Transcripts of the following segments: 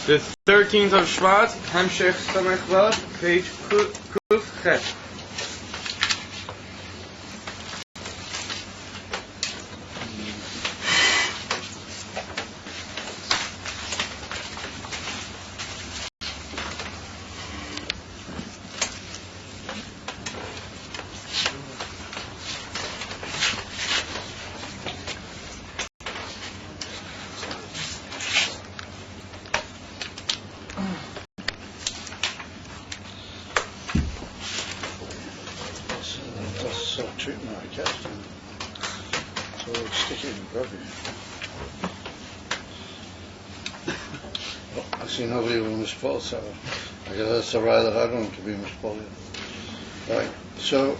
The 13th of Shvat, Hamshech Samech Vav, page Kuf Chet. Treatment I cast and so it's sticky and grubby. I see nobody will misspell, so I guess that's the right that I don't want to be misspelled. Right, so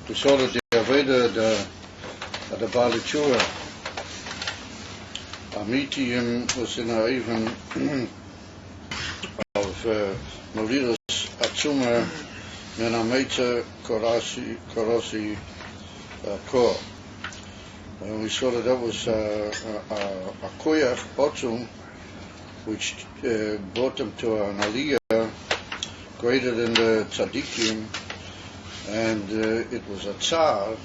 we saw that the Aveda at the Bali Chura Amitium was in a even of Molidas Atsuma Menameter Korosi Kor. And we saw that was a koyach otzum which brought them to an aliyah greater than the tzaddikim, and it was a tsar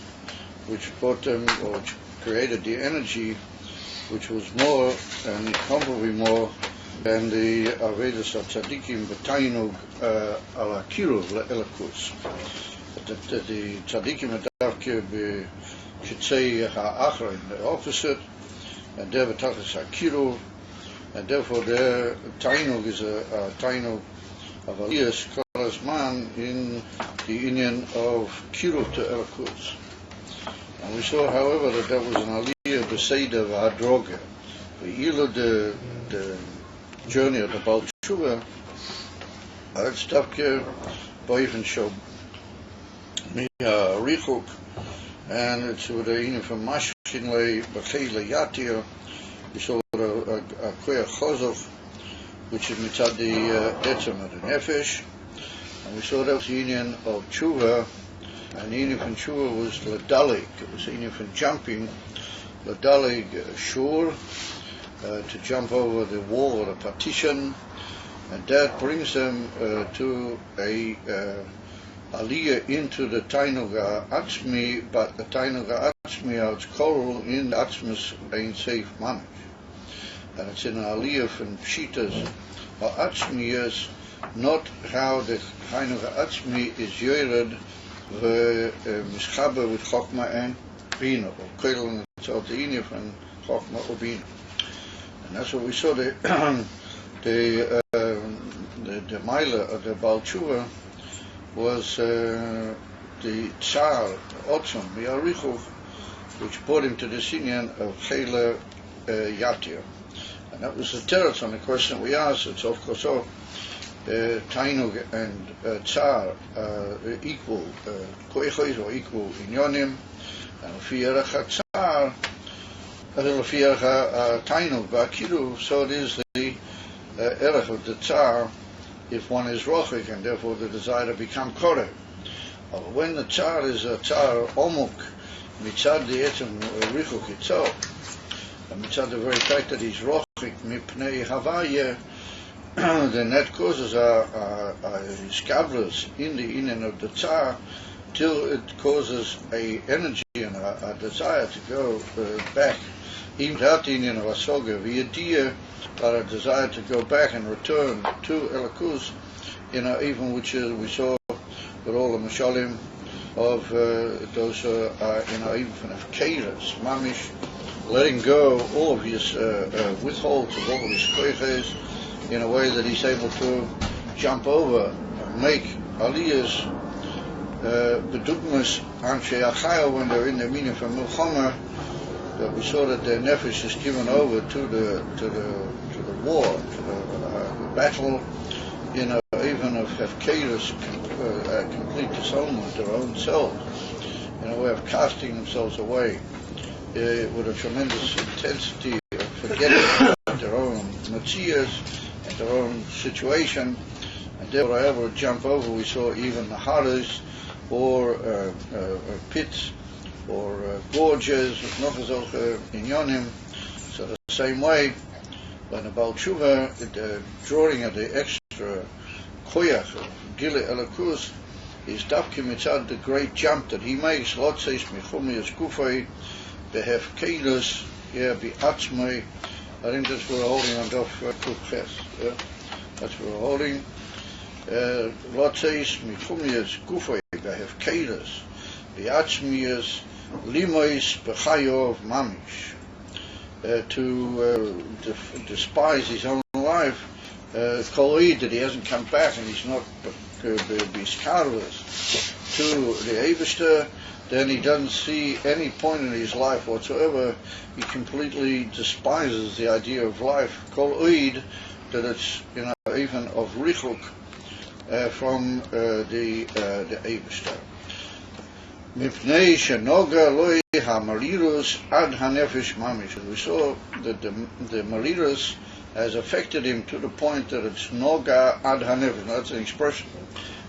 which brought them, or which created the energy which was more and incomparably more than the Avedas of Tzaddikim, B'tainug ala Kiruv le'elakus. The Tzaddikim are dafke b'chitzei ha'achra, the opposite, and they're b'tachas ha'kiruv, and therefore their Tainug is a Tainug of Aliyas Korazman in the inyan of Kiruv to Elakus. And we saw, however, that was an Aliyah b'seida v'hadroga. The journey of the Baal Tshuva, it's dafke b'oifen show Richuk, and it's with a inyan from Mashkin le b'chei le'yatir. We saw a koyach chozov, which is mitzad the etzem of the nefesh, and we saw that was the inyan of Tshuva, and the inyan from Tshuva was l'dalig. It was the inyan from jumping, l'dalig shur, to jump over the wall or the partition, and that brings them to a aliyah into the Tainug Atzmi, but the Tainug Atzmi is koral in the Atzmis Ein Seif Mamish, and it's in an aliyah from Pshitas or Atzmiyas, not how the Tainug Atzmi is yored v'mischaber with Chokma and Bina, or koral tzal the from Chokma or Bina. And that's what we saw. The Mila of the Baal Tshuva was the Tsar Otzum Miarichov, which brought him to the inyan of Chela Yatir. And that was the teretz on the question we asked. It's of course all Tainug and Tsar equal koichos or equal inyonim, and Fiyarach Tsar Tainug Ba'kiru, so it is the erech of the Tsar if one is rochik, and therefore the desire to become koreh. When the Tsar is a Tsar omuk, mitzad the etzem richuk itself, and mitzad the very fact that he's rochik mipnei havaya, then that causes a skavlus in the inyan of the Tsar, till it causes a energy and a desire to go back, even without the inyan of asoga, v'yediyah, but a desire to go back and return to Elakus, even which we saw with all the mashalim of those even from Keiras, mamish, letting go all of his withholds of all of his koiches in a way that he's able to jump over and make aliyahs. Bedugmas Anshe Achayel, when they're in the meaning from Milchama, that we saw that their nefesh is given over to the war, to the battle, even of Hefkedas, complete disownment, their own selves, in a way of casting themselves away with a tremendous intensity of forgetting about their own matzias and their own situation, and therefore ever jump over. We saw even the haras, or pits, or gorges, not as inyonim. So the same way, When the Baal Tshuva, the drawing of the extra koyach of Gile Elakus, is Davki Mitzad, the great jump that he makes. Lotzeis Michumi Eskufay, Behef Keilus, Bi'atzmai. I think that's what we're holding on Daf Kufches. That's what we're holding. Lotzeis Michumi Eskufay, Behef Keilus, Bi'atzmai, Limois, Bechayov, Mamish. To despise his own life, Koloid, that he hasn't come back and he's not Biskarvas to the Eibishter, then he doesn't see any point in his life whatsoever. He completely despises the idea of life. Koloid, that it's even of Richuk from the Eibishter. Mipnei shenoga loy hamarirus ad hanefesh mamish. We saw that the marirus has affected him to the point that it's noga ad hanefesh. That's an expression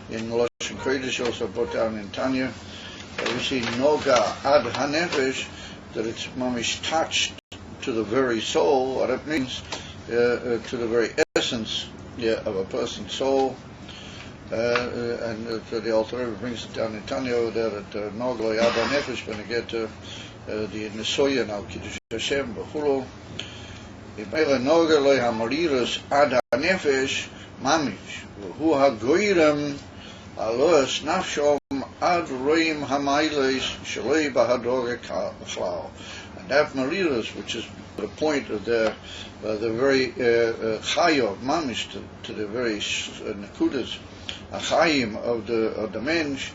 in Lashon Kodesh, also brought down in Tanya. We see noga ad hanefesh, that it's mamish touched to the very soul. What it means to the very essence of a person's soul. And the Alter Rebbe brings it down in Tanya over there that Nogloi Abba Nefesh, when you get to the Nesoya now, Kiddush Hashem, B'chulo, Ibele Nogloi HaMarirus Ad HaNefesh Mamish, V'hu HaGoyrem Aloes Nafshom Ad Reim HaMailes Shalei B'Hadoge Klau. And that Marirus, which is the point of the very Chayo Mamish, to the very Nekudas, Achayim of the mensch,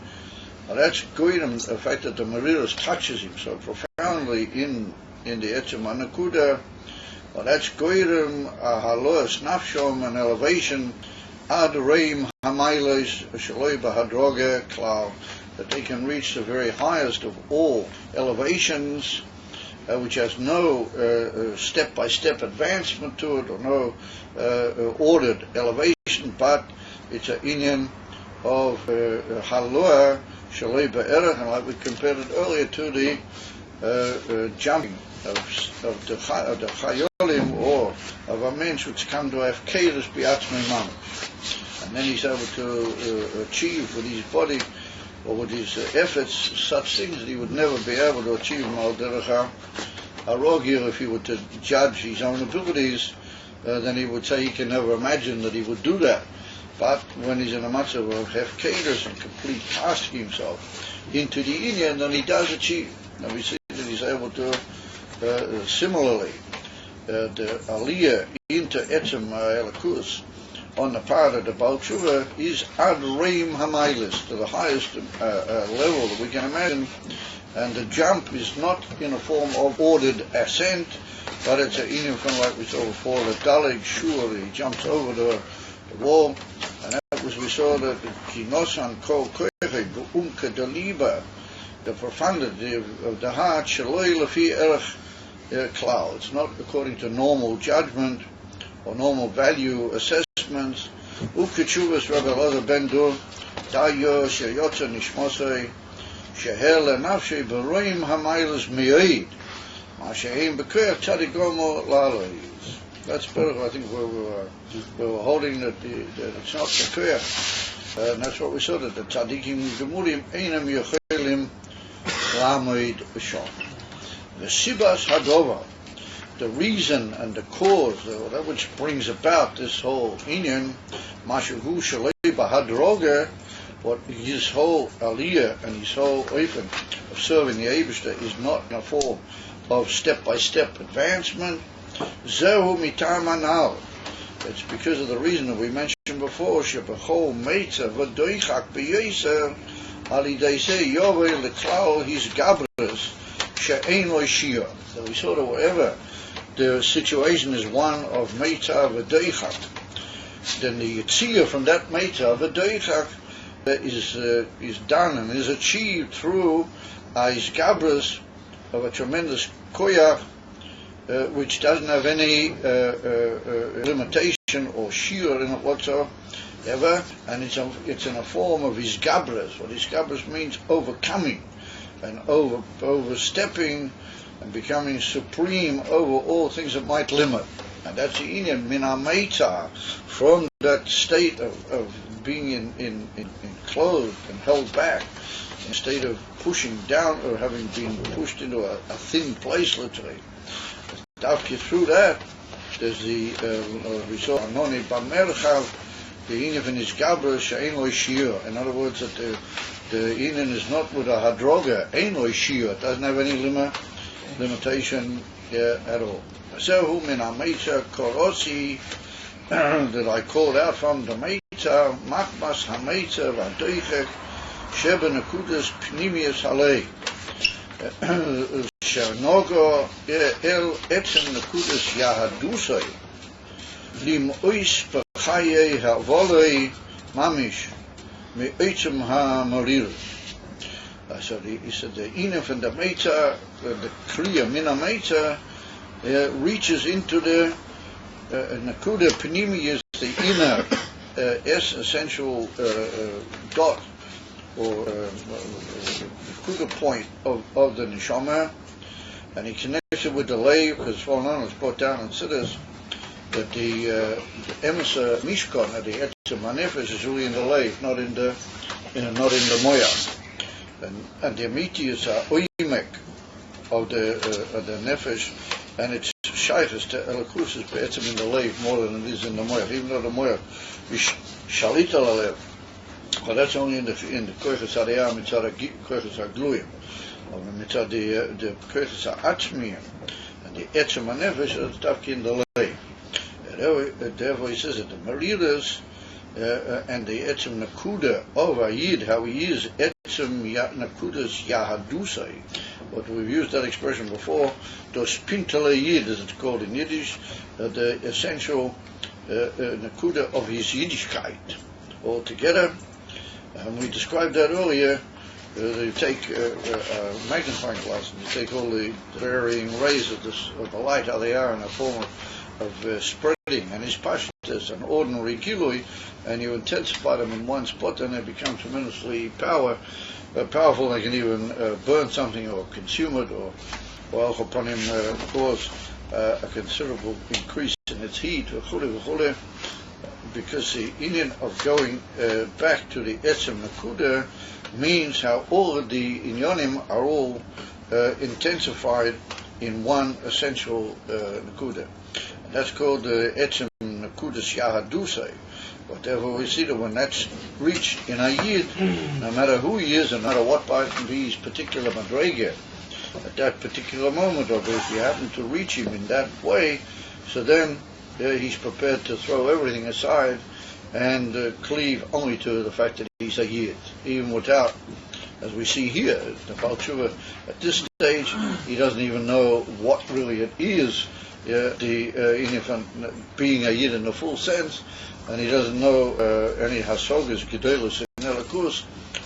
that's goyim, the fact that the Marirus touches him so profoundly in the Etzem HaNekuda. That's goyim halos nafshom, an elevation ad reim hamayles shaloi b'hadroge klau, that they can reach the very highest of all elevations, which has no step-by-step advancement to it, or no ordered elevation, but it's an inyan of halua shalei ba'erech, and like we compared it earlier to the jumping of the chayolim, or of a mensch which come to have keres bi'atzmei mamish, and then he's able to achieve with his body or with his efforts such things that he would never be able to achieve al derech harogir. If he were to judge his own abilities, then he would say he can never imagine that he would do that. But when he's in a matzav of hefkedus and complete casting himself into the inyan, then he does achieve. And we see that he's able to, similarly, the aliyah into etzem elakus on the part of the Baal Tshuva is ad reim hamaylis, to the highest level that we can imagine. And the jump is not in a form of ordered ascent, but it's an inyan from, like we saw before, the dalig shur, he jumps over the wall. And that was, we saw that the kinosan kol koiche be'umke de liba, the profundity of the heart, shaloi lefi erech klau. It's not according to normal judgment or normal value assessments. Ukechuvas Rabbi Elazar ben Dur, dayo sheyotza nishmosei, sheher lenafshei beroim hamaylas mi'id, ma she'im bekoyach tzadigomo lalois. That's better, I think, where we were holding that it's not the prayer. And that's what we saw, that the tzaddikim gemurim einam yochelim lamoid b'shon. The sibas hadova, the reason and the cause, that which brings about this whole inyan, mashuhu shalei b'hadroga, what his whole aliyah and his whole oifen of serving the Eibishter is not in a form of step-by-step advancement. Zehu mitam anal. It's because of the reason that we mentioned before. Shebechol meitza v'doichak b'yoser alidei se yovel leklau his gabras she'ein lo shia. So we saw that wherever the situation is one of meitza v'doichak, then the yitziyah from that meitza v'doichak is done and is achieved through his gabras of a tremendous koyach, which doesn't have any limitation or shear in it whatsoever, and it's in a form of his gabras. What his gabras means, overcoming and overstepping and becoming supreme over all things that might limit. And that's the inyan min ha'meitza, from that state of being clothed and held back, in a state of pushing down or having been pushed into a thin place, literally. After through that, there's the result anoni b'merchav, the inyan from his gabra she'ein lo shiur. In other words, that the inyan is not with a hadroga, ein lo shiur. It doesn't have any limitation at all. So min ha'meitza korosi, that I called out from the meitza, makmas ha'meitza v'adoichek sheba nekudas pnimius halei. Shanogo el etzem nekudas yahadusai lim ois b'chayei ha'volei mamish me etzem ha'marirus. So he said the inyan from the meitza, the kriya min ha'meitza, reaches into the nakuda pnimi, is the inner essential dot or nakuda point of the neshama, and he connects it with the lay, because well known is brought down in Siddur that the emissar mishkan, the etzem hanefesh, is really in the lay, not in the moya, and the amiti is a oimek of the nefesh, and it's shaykhs to elakus is be'etzem in the lay more than it is in the moya, even though the moya is shalit al alev. But that's only in the koiches hariyah mitzad koiches hagluyim, or mitzad the koiches ha'atzmiyim, and the etzem hanefesh is dafki in the lay. Therefore he says that the maridas and the etzem nakuda of a yid, how he is etzem nakudas yahadusai. But we've used that expression before. Dos pintele yid, as it's called in Yiddish, the essential nakuda of his Yiddishkeit altogether. And we described that earlier. You take a magnifying glass and you take all the varying rays of the light, how they are in a form of spreading, and his passion is an ordinary gilui, and you intensify them in one spot, and they become tremendously powerful. They can even burn something or consume it, or upon him cause a considerable increase in its heat, because the inyan of going back to the etzem nakuda means how all of the inyanim are all intensified in one essential nakuda. And that's called the etzem nakudas yahadusai. Whatever we see that when that's reached in a yid, no matter who he is and no matter what part of his particular madrega, at that particular moment, or if you happen to reach him in that way, so then he's prepared to throw everything aside and cleave only to the fact that he's a yid, even without, as we see here, the Baal Tshuva at this stage, he doesn't even know what really it is, being a yid in the full sense, and he doesn't know any hasogas, gedolos in elakus.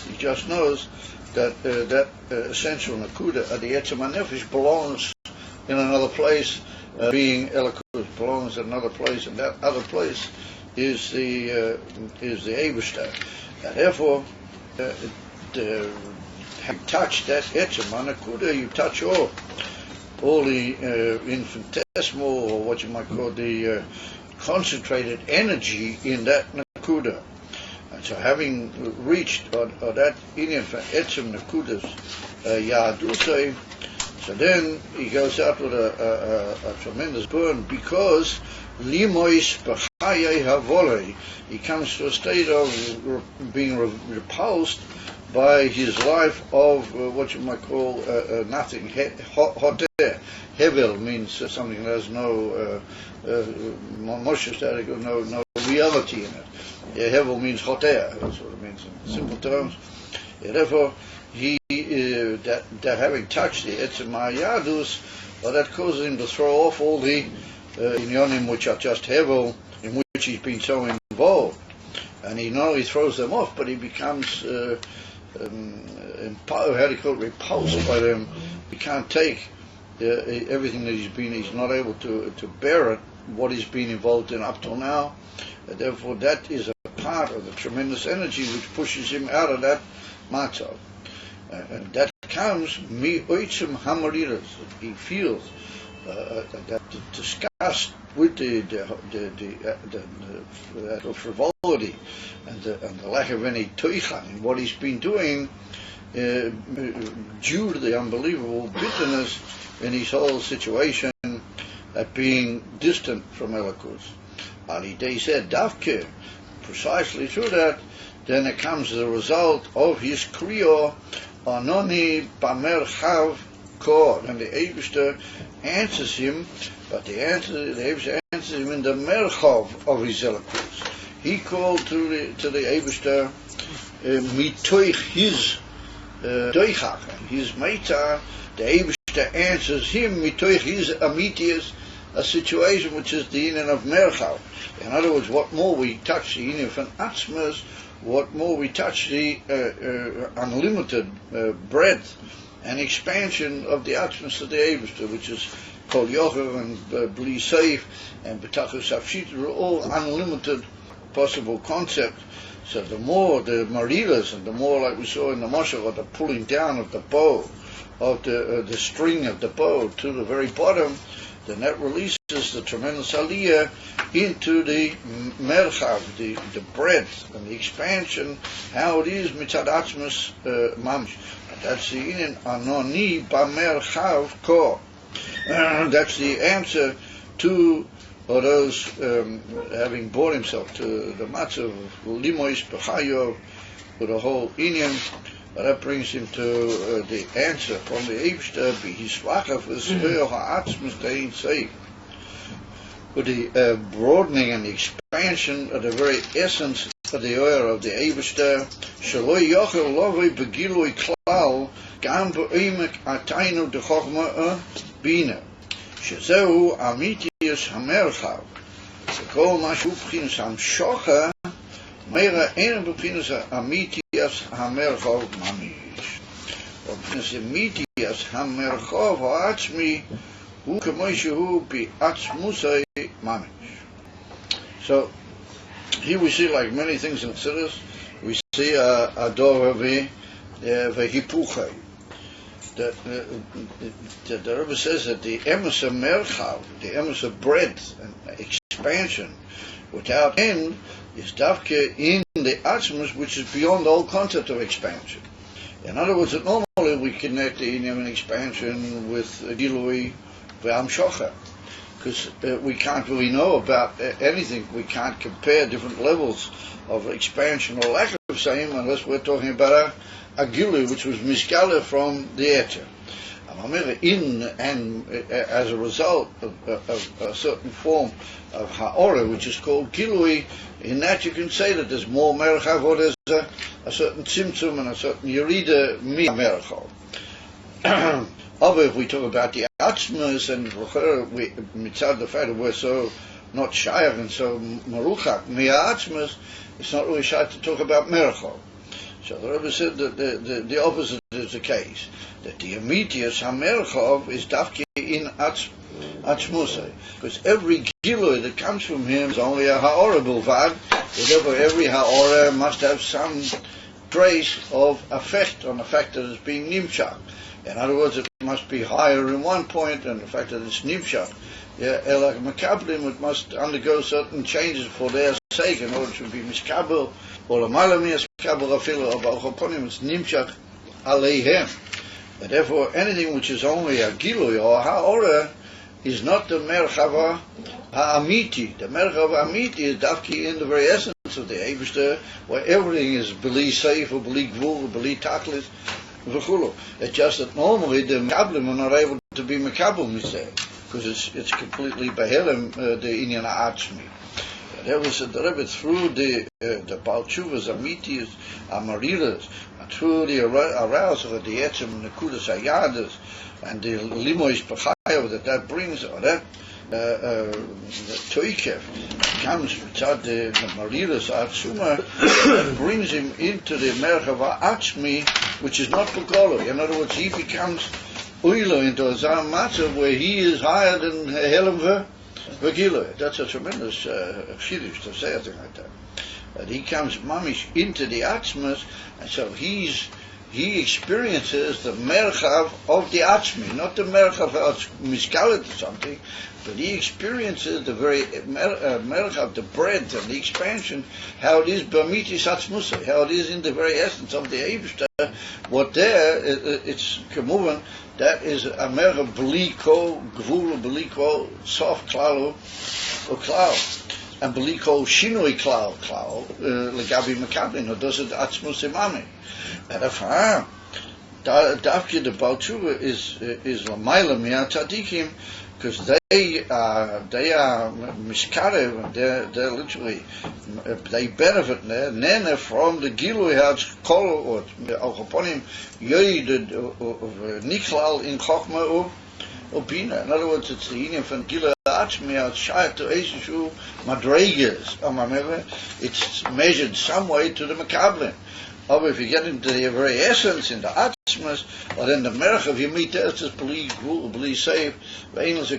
He just knows that that essential nakuda at the etzem hanefesh belongs in another place, being elakus belongs in another place, and that other place is the Eibishter. And therefore, having touched that etzem nakuda, you touch all the infinitesimal, or what you might call the concentrated energy in that nakuda. And so having reached or that inyan for etzem nakudas yahadusay, so then he goes out with a tremendous burn, because limois b'chayei havolei, he comes to a state of being repulsed by his life of what you might call nothing. Hoter. Hevel means something that has no no reality in it. Hevel means hoter. That's what it means in simple terms. Therefore, he that having touched the etzem ha'yadus, well, that causes him to throw off all the inyanim which are just hevel, in which he's been so involved, and he not only throws them off, but he becomes repulsed by them. He can't take everything that he's not able to bear it, what he's been involved in up till now. Therefore, that is a part of the tremendous energy which pushes him out of that matzav. And that comes mi oitzem hamariras. He feels that the sky contrast with the frivolity and the lack of any toichan in what he's been doing, due to the unbelievable bitterness in his whole situation at being distant from Elokus. Ali Day said, Davke, precisely through that, then it comes the result of his kriyo, Anoni Bamerchav Kor, and the Eibishter answers him, but the Eibishter answers him in the Merchav of his Elokus. He called to the Eibishter mitoich his doichach, his meta. The Eibishter answers him mitoich his amitius, a situation which is the union of Merchav. In other words, what more we touch the union of Atzmas, what more we touch the unlimited breadth and expansion of the Atzmas of the Eibishter, which is Kol Yocher and Bli Seif and B'tachus Afshit, are all unlimited possible concepts. So the more the marilas and the more, like we saw in the Moshe, or the pulling down of the bow, of the string of the bow to the very bottom, then that releases the tremendous aliyah into the merchav, the breadth and the expansion, how it is mitzad atzmas mamish. That's the inin anoni bamerchav ko. That's the answer to those having brought himself to the matzah of limois b'chayo, with the whole inyan. That brings him to the answer from the Eibishter, b'hisvachaf v'zeh ha'atzmas dein seif, with the broadening and the expansion of the very essence of the oil of the Eibishter, shaloi yochel lovei begilui klal gam b'oimek ataynu dechokma bina, shezehu amitius hamerchav, v'kol mashu b'chinas hamshocha meira ein b'chinas amitius hamerchav mamish, b'chinas amitius hamerchav ha'atzmi hu k'moshehu b'atzmusay mamish. So here we see, like many things in Tzidus, we see a door v'hipuchay. The Rebbe says that the emes of merchav, the emes of breadth and expansion without end, is davke in the atzmus, which is beyond all concept of expansion. In other words, that normally we connect the inyam and expansion with gilui v'amshocha, because we can't really know about anything. We can't compare different levels of expansion or lack of same unless we're talking about a gilui which was miskala from the ether. In and as a result of a certain form of ha'ora, which is called gilui, in that you can say that there's more merchav, or there's a certain tzimtzum and a certain yerida mi merchav. But if we talk about the atzmas, and mitzad the fact that we're so not shayach and so maruchak mi atzmas, it's not really shy to talk about merchav. So the Rebbe said that the opposite is the case, that the amitius hamerchav is dafke in atzmusay, because every gilui that comes from him is only a ha'ora bulvad. Therefore, every ha'ora must have some trace of effect on the fact that it's being nimshach. In other words, it must be higher in one point, and the fact that it's nimshach, elak makablim, it must undergo certain changes for their sake in order to be miskabel, or l'malam miskabel afilu of al-choponim, it's nimshach aleihem. And therefore, anything which is only a gilui or a ha'ora is not the merchava ha'amiti. The merchava ha'amiti is dafki in the very essence of the Eibishter, where everything is beli seif or beli gvul or beli taklis v'chulu. It's just that normally the mekablim are not able to be mekabel miseh, because it's completely behelem the inyan ha'atzmi. There was the Rebbe through the Baal Tshuvas, Amitias, Amarilas, and through the arousal of the Etzem and the Kudas Ayadas, and the Limois Pachayo that brings, or that the Toikev comes without the Marilas Atzuma, that brings him into the Merchava Atzmi, which is not Pukolo. In other words, he becomes Uilo into a Zamatzah where he is higher than Helam Vagila. That's a tremendous chiddush to say a thing like that. That he comes mamish into the atzmas, and so he's he experiences the merchav of the atzmi, not the merchav of miskalet or something, but he experiences the very merchav, the breadth and the expansion, how it is b'amitis atzmusay, how it is in the very essence of the Eibishter. What there, it's kemuvan, that is a merchav b'li kol gvul, b'li kol sof klalo or klal. And b'li kol shinui klal legabi mekablin, or does it atzmusay mami. And if Dafki the Baal Tshuva is Lamayla Miyat Tzadikim, because they are mishkarev, they're literally they benefit nene from the Gilui Kol or Alchaponim Yoid Niklal in Chochma or Bina. In other words, it's the union from Gilui Atzmi Shayat to Eishu Madregas. It's measured some way to the Mekablin. Or if you get into the very essence, in the atzmas, or in the merchav, you meet there, it's just believe safe. Vein is a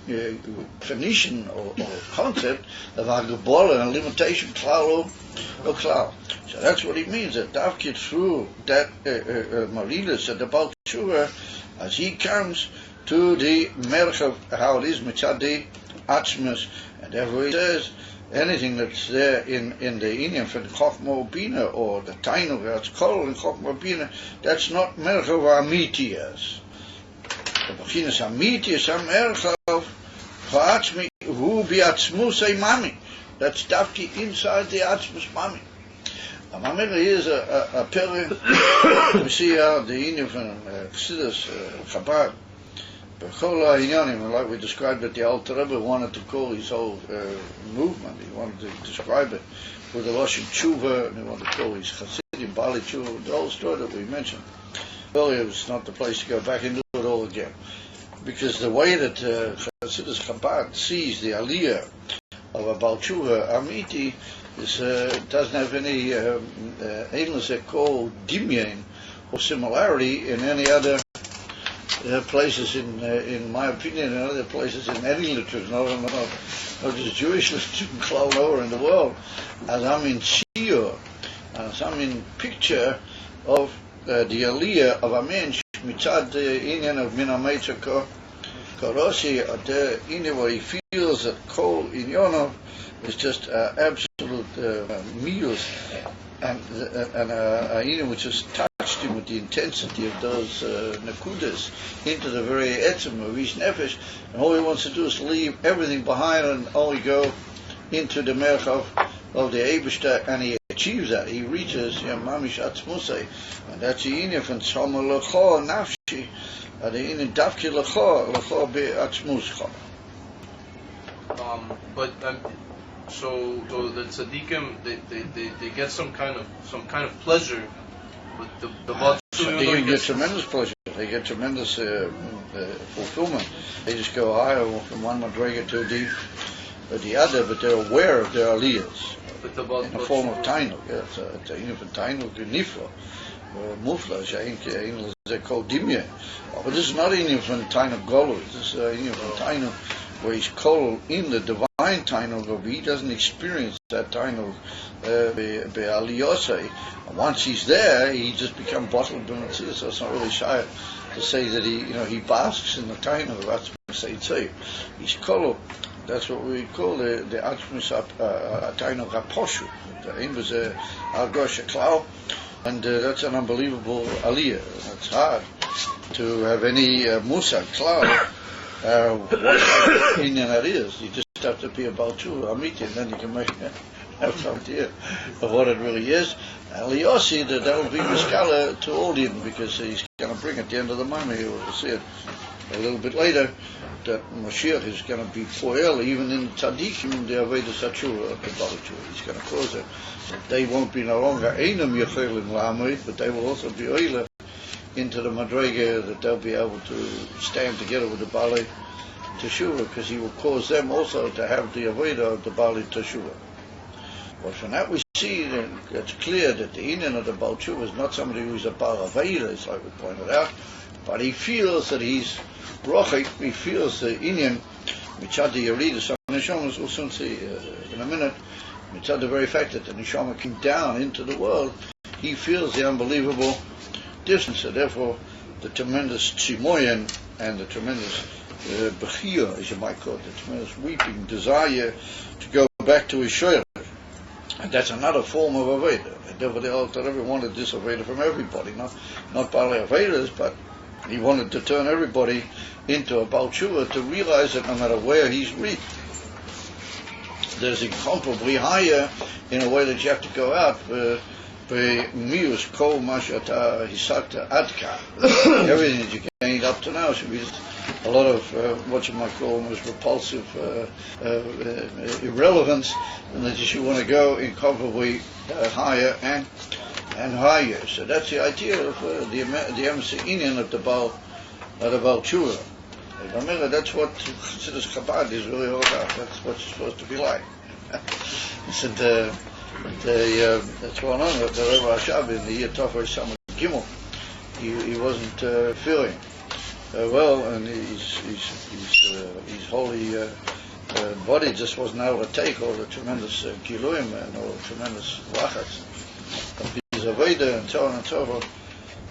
definition or concept of agbola and limitation, klal or klal. So that's what he means. That Davkid through that Marilis at the Baal Tshuva, as he comes to the merchav, how it is mitzad the atzmas, and therefore he says, anything that's there in the Indian for the Chochma Bina or the Tainu that's called in Chochma Bina, that's not Merchav Amitiyas. The Bechinas Amitiyas are Merchav V'atzmi Hu B'atzmusay Mami. That's Davki inside the Atzmus Mami. Mamela is a period. We see how the Indian from Chassidus Chabad. Like we described it, the Alter Rebbe wanted to call his whole movement. He wanted to describe it with the Lashon Tshuva, and he wanted to call his Chassidim Bali Tshuva, the whole story that we mentioned earlier. It's not the place to go back into it all again, because the way that Chassidus Chabad sees the Aliyah of a Baal Tshuva Amiti is doesn't have any endless called dimyan or similarity in any other places in my opinion, and other places in any literature, not just Jewish literature all over in the world, as I'm in Shiyur, as I'm in picture of the Aliyah of a mensch, mitzad the Indian of Minameitza Korosi, the Indian where he feels that Kol Inyonov is just absolute meals, and a Indian which is touched him with the intensity of those nakudas into the very etzem of his nefesh, and all he wants to do is leave everything behind and only go into the merchav of the Eibishter, and he achieves that. He reaches mamish atzmusay, and that's the inyan from tzoma lecho nafshi, the inyan davki lecho be'atzmuscha. So the tzaddikim they get some kind of pleasure with the Baal Tshuva. They get tremendous pleasure. They get tremendous fulfillment. They just go higher from one madrega to the other, but they're aware of their aliyahs in the form of tainuk. Yeah, it's a uniform tainuk nifla, mufla. They call dimya. But this is not a uniform tainuk golu. This is a uniform tainuk where he's called in the divine tainuk, but he doesn't experience that tainuk be'aliyosei. Once he's there, he just becomes bottled b'mitzvah. So it's not really shy to say that he basks in the tainuk. That's what they say. He's called. That's what we call the atzmus tainuk haposhu. The aim is algosh klau, and that's an unbelievable aliyah. It's hard to have any musa klau. What opinion that is. You just have to be about to Amiti, and then you can have some idea of what it really is. And Liosi, that will be Miskala to all him, because he's going to bring at the end of the moment, we'll see it a little bit later, that Mashiach is going to be poel, even in the Tzaddikim, the Aveda Satshuva, the Balachur. He's going to cause it. They won't be no longer Einam Yechelim Lamri, but they will also be Oila into the Madrega, that they'll be able to stand together with the Bali Teshuvah, because he will cause them also to have the Aveda of the Bali Teshuvah. But from that we see that it's clear that the Indian of the Baal Tshuva is not somebody who's a Baal Aveda, as like we pointed out, but he feels that he's Brochik, he feels the Indian, Mitzad the Yerida, so Neshamas, we'll soon see in a minute, Mitzad the very fact that the Neshama came down into the world, he feels the unbelievable distance. So therefore, the tremendous tzimoyen and the tremendous bechia, as you might call it, the tremendous weeping desire to go back to his shoyer. And that's another form of Aveda. And therefore the Alter Rebbe wanted this Aveda from everybody, not Baalei Avedas, but he wanted to turn everybody into a Baal Tshuva, to realize that no matter where he's reached, there's incomparably higher in a way that you have to go out. Mius kol mashata hisakta adka. Everything that you gained up to now should be a lot of what you might call almost repulsive irrelevance, and that you should want to go incomparably higher and higher. So that's the idea of the Emes Inyan of the Baal Tshuva. That's what Chassidus Chabad is really all about. That's what it's supposed to be like. That's well known that the Rebbe Rashab in the year Tafar Samech Gimel, he wasn't feeling well, and his holy body just wasn't able to take all the tremendous giluim and all the tremendous lachats of his Aveda and so on and so forth.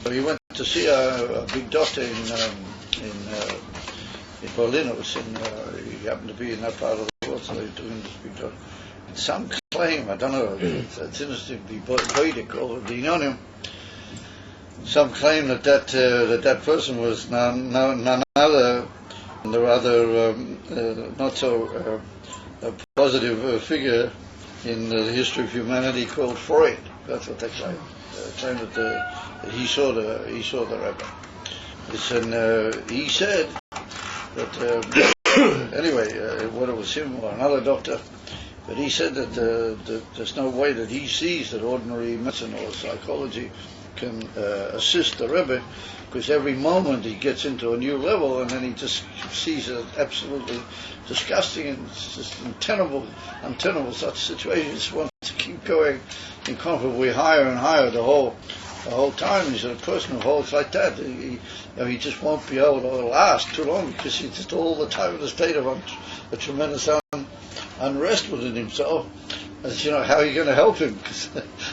So he went to see a big doctor in Berlin. It was he happened to be in that part of the world, so they were doing this big doctor. And some claim, I don't know, it's interesting, the Vedic over the Inyanim, some claim that person was none other than the rather not so positive figure in the history of humanity called Freud. That's what they claim. They claim that he saw the Rebbe. He said that anyway, whether it was him or another doctor, but he said that there's no way that he sees that ordinary medicine or psychology can assist the Rebbe, because every moment he gets into a new level, and then he just sees it absolutely disgusting and it's just untenable such a situation. He just wants to keep going incomparably higher and higher the whole time. He's a person who holds like that. He just won't be able to last too long, because he's just all the time in a state of a tremendous unrest within himself. And how are you going to help him? Because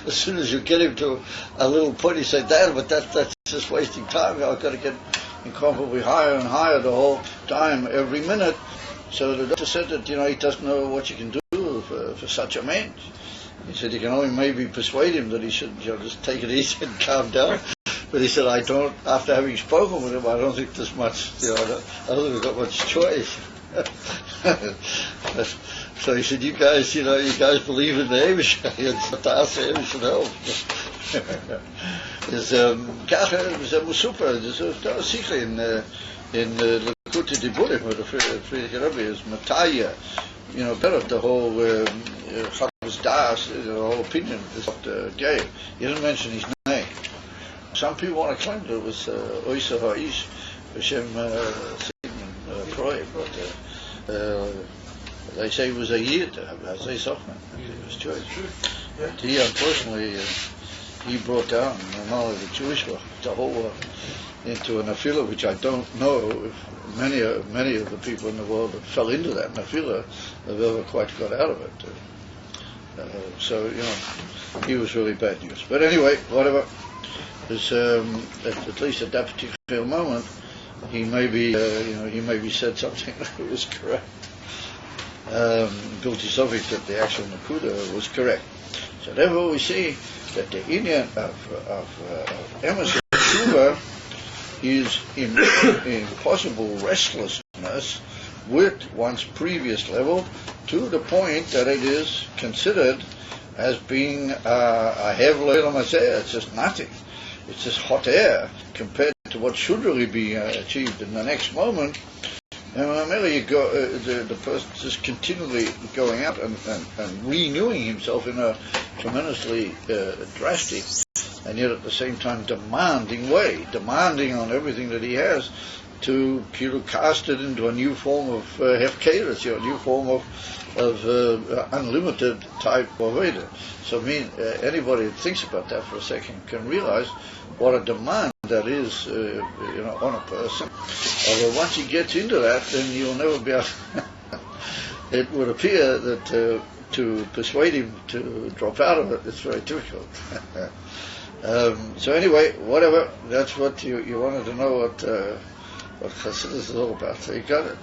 as soon as you get him to a little point, you say, "Dad, but that's just wasting time. I've got to get incomparably higher and higher the whole time, every minute." So the doctor said that he doesn't know what you can do for such a man. He said you can only maybe persuade him that he should just take it easy and calm down. But he said, after having spoken with him, I don't think there's much. I don't think we've got much choice. So he said, you guys believe in the Eibusha, and Satasa Eibusha help. There's Musupa, there's a Sikha in Lekutei Diburim, where the Friedrich Rebbe is Mataya, better the whole Chavos Das, the whole opinion is gay. He doesn't mention his name. Some people want to claim that it was Oysa Ha'ish, Hashem Sigmund Freud, but they say it was a year to have Hazei Sochman. It was choice. But he, unfortunately, he brought down not only the Jewish world, the whole world, into an nafila, which I don't know if many of the people in the world that fell into that nafila have ever quite got out of it. So he was really bad news. But anyway, whatever. At least at that particular moment, he maybe said something that was correct. Bilti Sofik, that the actual Nakuda was correct. So therefore we see that the Inyan of Emes Tshuva is in possible restlessness with one's previous level, to the point that it is considered as being a hevel maseh. It's just nothing. It's just hot air compared to what should really be achieved in the next moment. And the person is just continually going out and renewing himself in a tremendously drastic and yet at the same time demanding on everything that he has, to cast it into a new form of hefkeres, a new form of unlimited type of Veda. So anybody that thinks about that for a second can realize what a demand that is, on a person. Although once he gets into that, then you'll never be able. It would appear that to persuade him to drop out of it, it's very difficult. So anyway, whatever. That's what you wanted to know what Chassidus is all about. So you got it.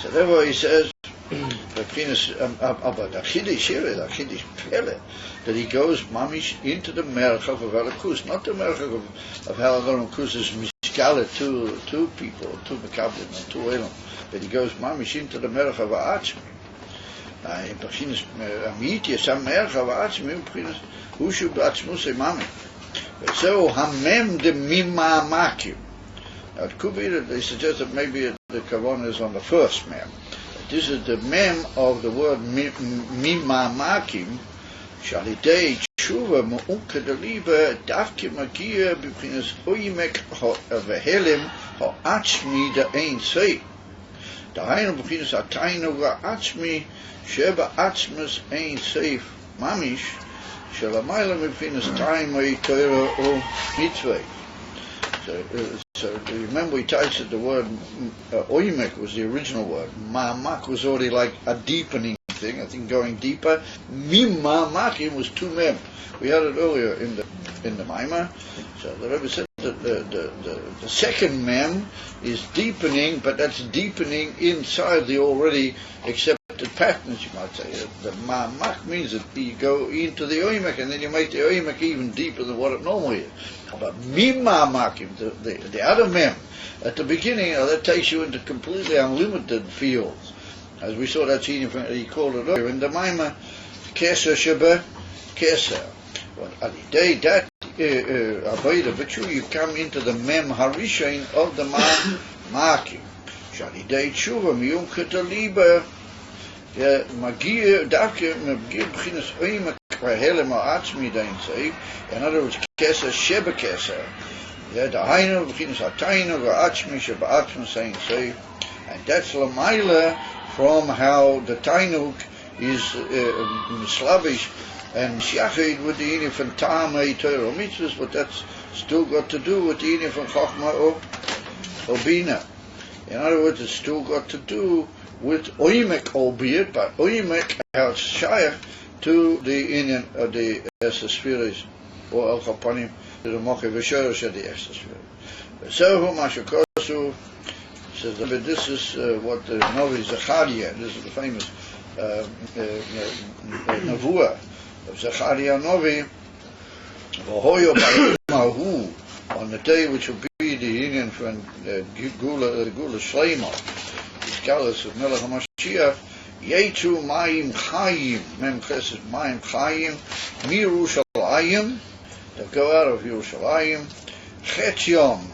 So therefore he says, about the Chiddush here, the Chiddush Pele, that he goes mamish into the merchav of Halakus, not the merchav of Halakus is mishkala two people, two mekablim, and two elam, that he goes mamish into the merchav of Atzmi. In Bechinas Amiti, some merchav of Atzmi, in Bechinas Hushu B'Atzmusei Mami. So Hamem de Mima Makim. Now it could be that they suggest that maybe the kavanah is on the first mem. This is the mem of the word Mima Makim. Shalidei Tshuva Mu'unka Deliba Davke Magia B'Chinas Oimek Vehelim Ha'atzmi Da Ein Sei. Dahainu B'Chinas Ataynu Va'atzmi Sheba Atzmas Ein Seif Mamish Shalamayla B'Chinas Taimei Torah O Mitzvah. So remember we touched the word oimek was the original word. Ma'amak was already like a deepening thing, I think going deeper. Mima'amakim was two mem. We had it earlier in the Maimah. So the Rebbe said that the second mem is deepening, but that's deepening inside the already accepted patterns, you might say. The ma'amak means that you go into the oimek and then you make the oimek even deeper than what it normally is. But mima'amakim, the other mem, at the beginning, that takes you into completely unlimited fields. As we saw that scene, he called it earlier in the Maimah, Keser Sheba Keser. But at the day that Avodah, but you come into the mem harishain of the ma'amakim. Shalidei tshuva miyum ketaliba magia davke magia b'chinas oimek v'helem ha'atzmi dain say. In other words, Keser Sheba Keser. Dahainu b'chinas ataynu v'atzmi sheba atzmi saying say. And that's Lamaila from how the Tainuk is Slavish and Shachid with the Inif and Ta'amei Torah Mitzvahs, but that's still got to do with the Inif and Chachma or Bina. In other words, it's still got to do with Oimek, albeit, but Oimek has Shayach to the Inyan of the Esesphiris or El Chapanim, to the Moche V'Shorosh of the Esesphiris. So, Mashakosu says, but this is what the Novi Zechariah, this is the famous Nevuah of Zechariah Novi, V'hoyo Ba'emahu, on the day which will be the union from Gula Shleima, the scholars of Melech HaMashiach, Yetu Mayim Chayim, Mem Chesed Mayim Chayim, Mirushalayim, they'll go out of Yerushalayim, Chet Yom,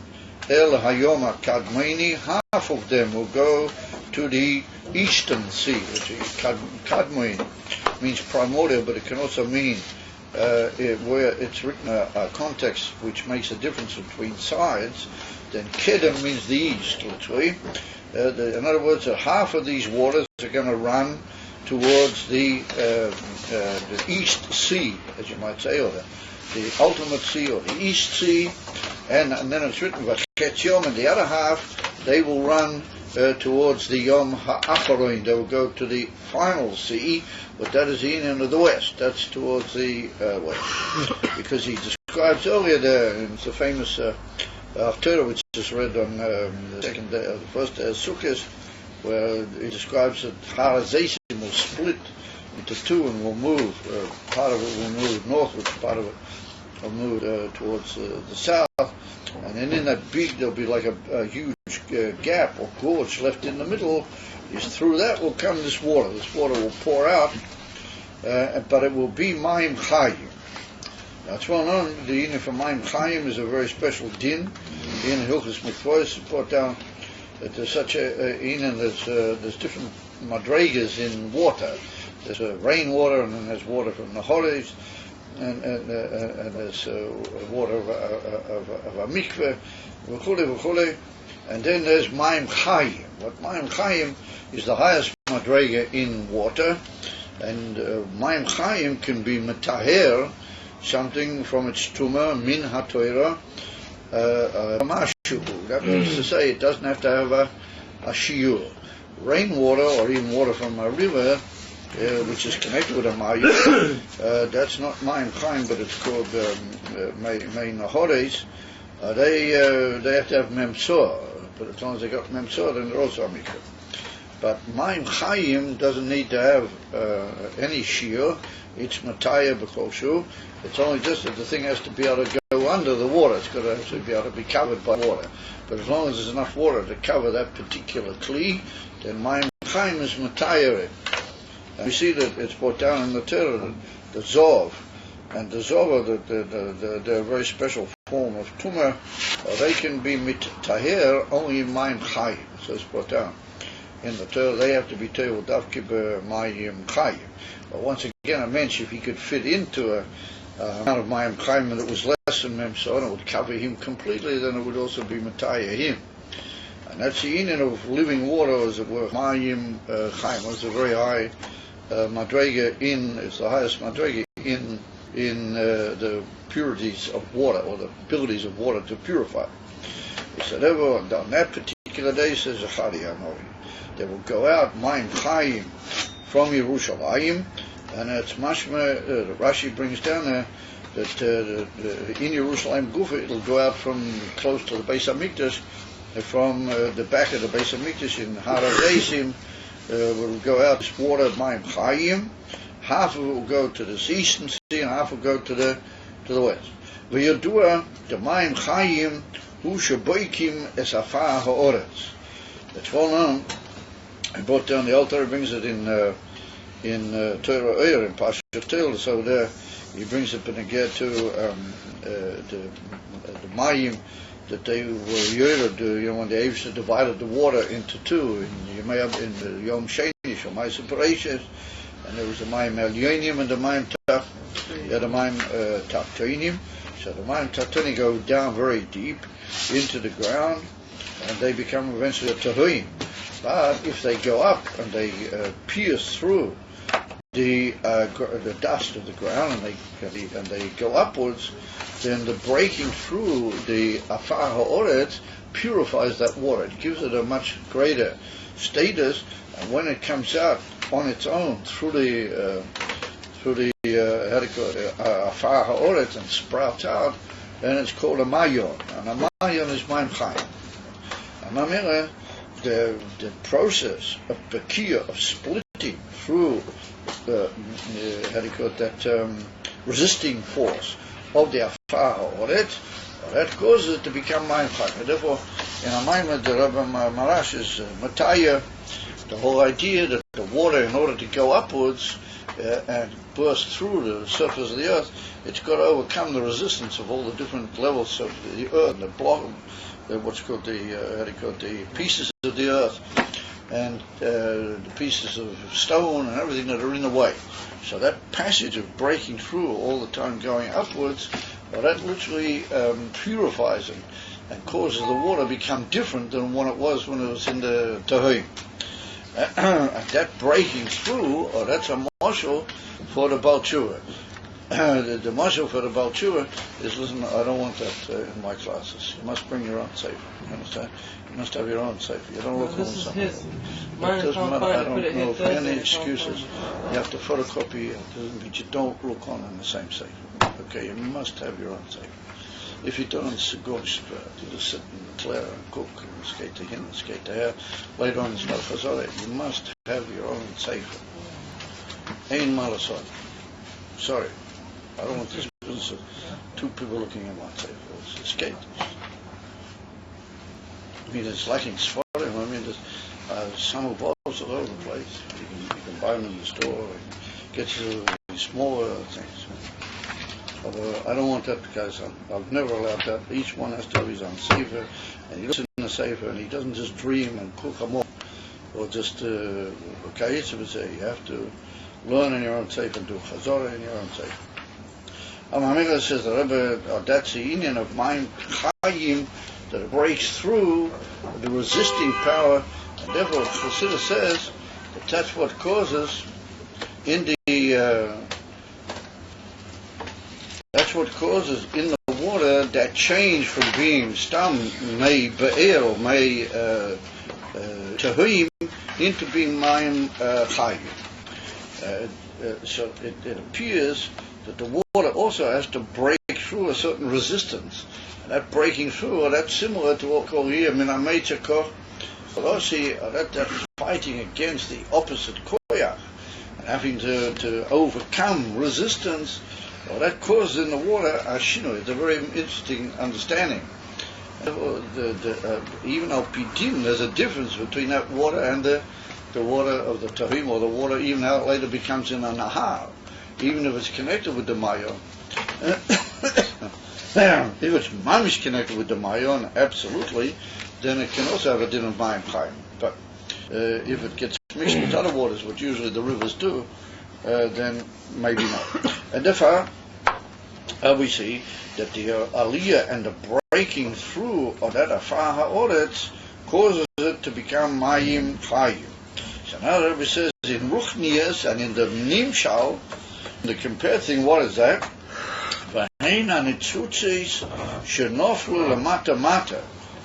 El Hayom HaKadmoni, half of them will go to the eastern sea, which is Kadmon, means primordial, but it can also mean where it's written a context which makes a difference between sides. Then Kedem means the east, literally. In other words, half of these waters are going to run towards the east sea, as you might say, or the ultimate sea, or the east sea, and then it's written Vachet Yom, and the other half they will run towards the Yom Ha'acharon. They will go to the final sea, but that is the Indian of the west. That's towards the west, because he describes earlier there in the famous Haftarah, which is read on the second day, the first day of Sukkot, where he describes that Har HaZeisim will split into two and will move. Part of it will move northward, part of it will move towards the south, and then in that big there'll be like a huge gap or gorge left in the middle. Is through that will come this water. This water will pour out, but it will be Mayim Chayim. Now it's well known the union for Mayim Chayim is a very special din. In Hilchos Mikvos brought down that there's such a union. There's different madregas in water. There's rainwater, and then there's water from the Hores, and there's water of a mikveh, v'chule, and then there's Mayim Chayim. What Mayim Chayim is the highest madrega in water, and Mayim Chayim can be metaher, something from its tumah, min ha-Torah, mashu. That means to say it doesn't have to have a shiur. Rainwater, or even water from a river, which is connected with a mayim. That's not mayim chaim, but it's called may nahores. They have to have memsor, but as long as they got memsor, then they're also a mikveh. But mayim chaim doesn't need to have any shiur. It's mataya b'kol. It's only just that the thing has to be able to go under the water. It's got to actually be able to be covered by water. But as long as there's enough water to cover that particular kli, then mayim chaim is mataya. And we see that it's brought down in the Torah, the zov, and the zov are the very special form of tumah. They can be mitaher only in mayim chaim. So it's brought down in the Torah. They have to be tevel davke b'mayim chaim. But once again, I mentioned if he could fit into a amount of mayim chaim that was less than memsor, and it would cover him completely, then it would also be mataya him. And that's the union of living water, as it were. Mayim chaim was a very high madrega it's the highest madrega in the purities of water, or the abilities of water to purify. He said, on that particular day, says Zachari Amori, they will go out mayim chaim from Yerushalayim, and it's mashma. Rashi brings down there that in Yerushalayim Gufa it'll go out from close to the Beis Hamikdash, from the back of the Beis Hamikdash in Har HaZeisim. Will go out this water of mayim chaim. Half of it will go to the eastern sea, and half will go to the west. V'yadua the mayim chaim hu sheboikim es afar ha'oretz. It's well known. I brought down the altar. Brings it in Torah Oyer in Pashat Til. So there he brings it beneged to the mayim that they were yored, when the Avos divided the water into two in the Yom Sheni, Shomai Separations, and there was the mayim elyonim and the mayim tachtonim. So the mayim tachtonim go down very deep into the ground, and they become eventually a tahuim. But if they go up and they pierce through the dust of the ground, and they go upwards, then the breaking through the afar ha'oretz purifies that water. It gives it a much greater status, and when it comes out on its own through the afar ha'oretz and sprouts out, then it's called a mayon, and a mayon is mayim chaim. And the process of bekia, of splitting through that resisting force of the afar ha'oretz, that causes it to become mayim chaim. And therefore, in a mayim, the Rebbe Marash is mataya, the whole idea that the water, in order to go upwards and burst through the surface of the earth, it's got to overcome the resistance of all the different levels of the earth, the block, what's called the pieces of the earth, and the pieces of stone and everything that are in the way. So that passage of breaking through all the time going upwards, well, that literally purifies it and causes the water to become different than what it was when it was in the Tahoim. And that breaking through, that's a mashal for the Baal Tshuva. The mashal for the Baal Tshuva is, listen, I don't want that in my classes. You must bring your own sefer. You understand? You must have your own sefer. You don't look on something. It doesn't matter. I don't know for any excuses. You have to photocopy it, but you don't look on in the same sefer. Okay, you must have your own sefer. If you don't, it's a gorgeous prayer. You just sit and declare and cook and skate to him and skate to her. Later on, it's not chazorah. You must have your own sefer. Ein malasot. Sorry. I don't want this business of two people looking at one sefer. It's a skate. I mean, it's lacking Sfarim. I mean, there's some balls all over the place. You can buy them in the store and get you smaller things. Although I don't want that, because I've never allowed that. Each one has to have his own sefer, and he looks in the sefer, and he doesn't just dream and cook them all, or just you have to learn in your own sefer and do chazorah in your own sefer. Amamila says the Rebbe, that's the union of mayim chaim, that it breaks through the resisting power, and therefore Chassidus says that that's what causes in the water that change from being stam may be'er or may tahuim into being mayim chayim. So it appears that the water also has to break through a certain resistance. And that breaking through, that's similar to what we call here Minamecha Korosi, that's fighting against the opposite koyach and having to overcome resistance. Well, that causes in the water a shino. It's a very interesting understanding. Even al pidim, there's a difference between that water and the water of the Tahim, or the water even how it later becomes in a Nahar, even if it's connected with the Mayo. If it's mamish connected with the Mayon, absolutely, then it can also have a din of Mayim Chaim. But if it gets mixed with other waters, which usually the rivers do, then maybe not. And therefore, we see that the aliyah and the breaking through of that afar ha'oretz causes it to become Mayim Chaim. So now the Rebbe says in Ruchnias and in the Nimshal, the compared thing, what is that?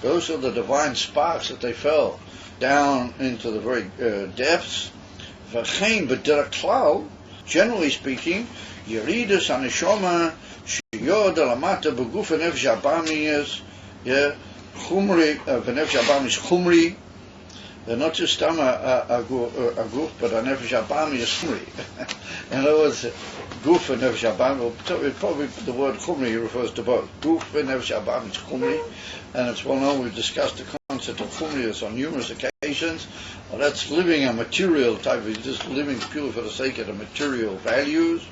Those are the divine sparks that they fell down into the very depths. Generally speaking, Yeridus Anishoma Shiyod Alamata Beguf Nefesh Abami Chumri Nefesh Abami is Chumri. Not just a guf, but a nefesh abami is chumri. In other words, guf and nefesh abami, probably the word chumri refers to both. Guf and nefesh abami is chumri, and it's well known, we've discussed the concept of chumrius on numerous occasions. Well, that's living a material type, of just living purely for the sake of the material values.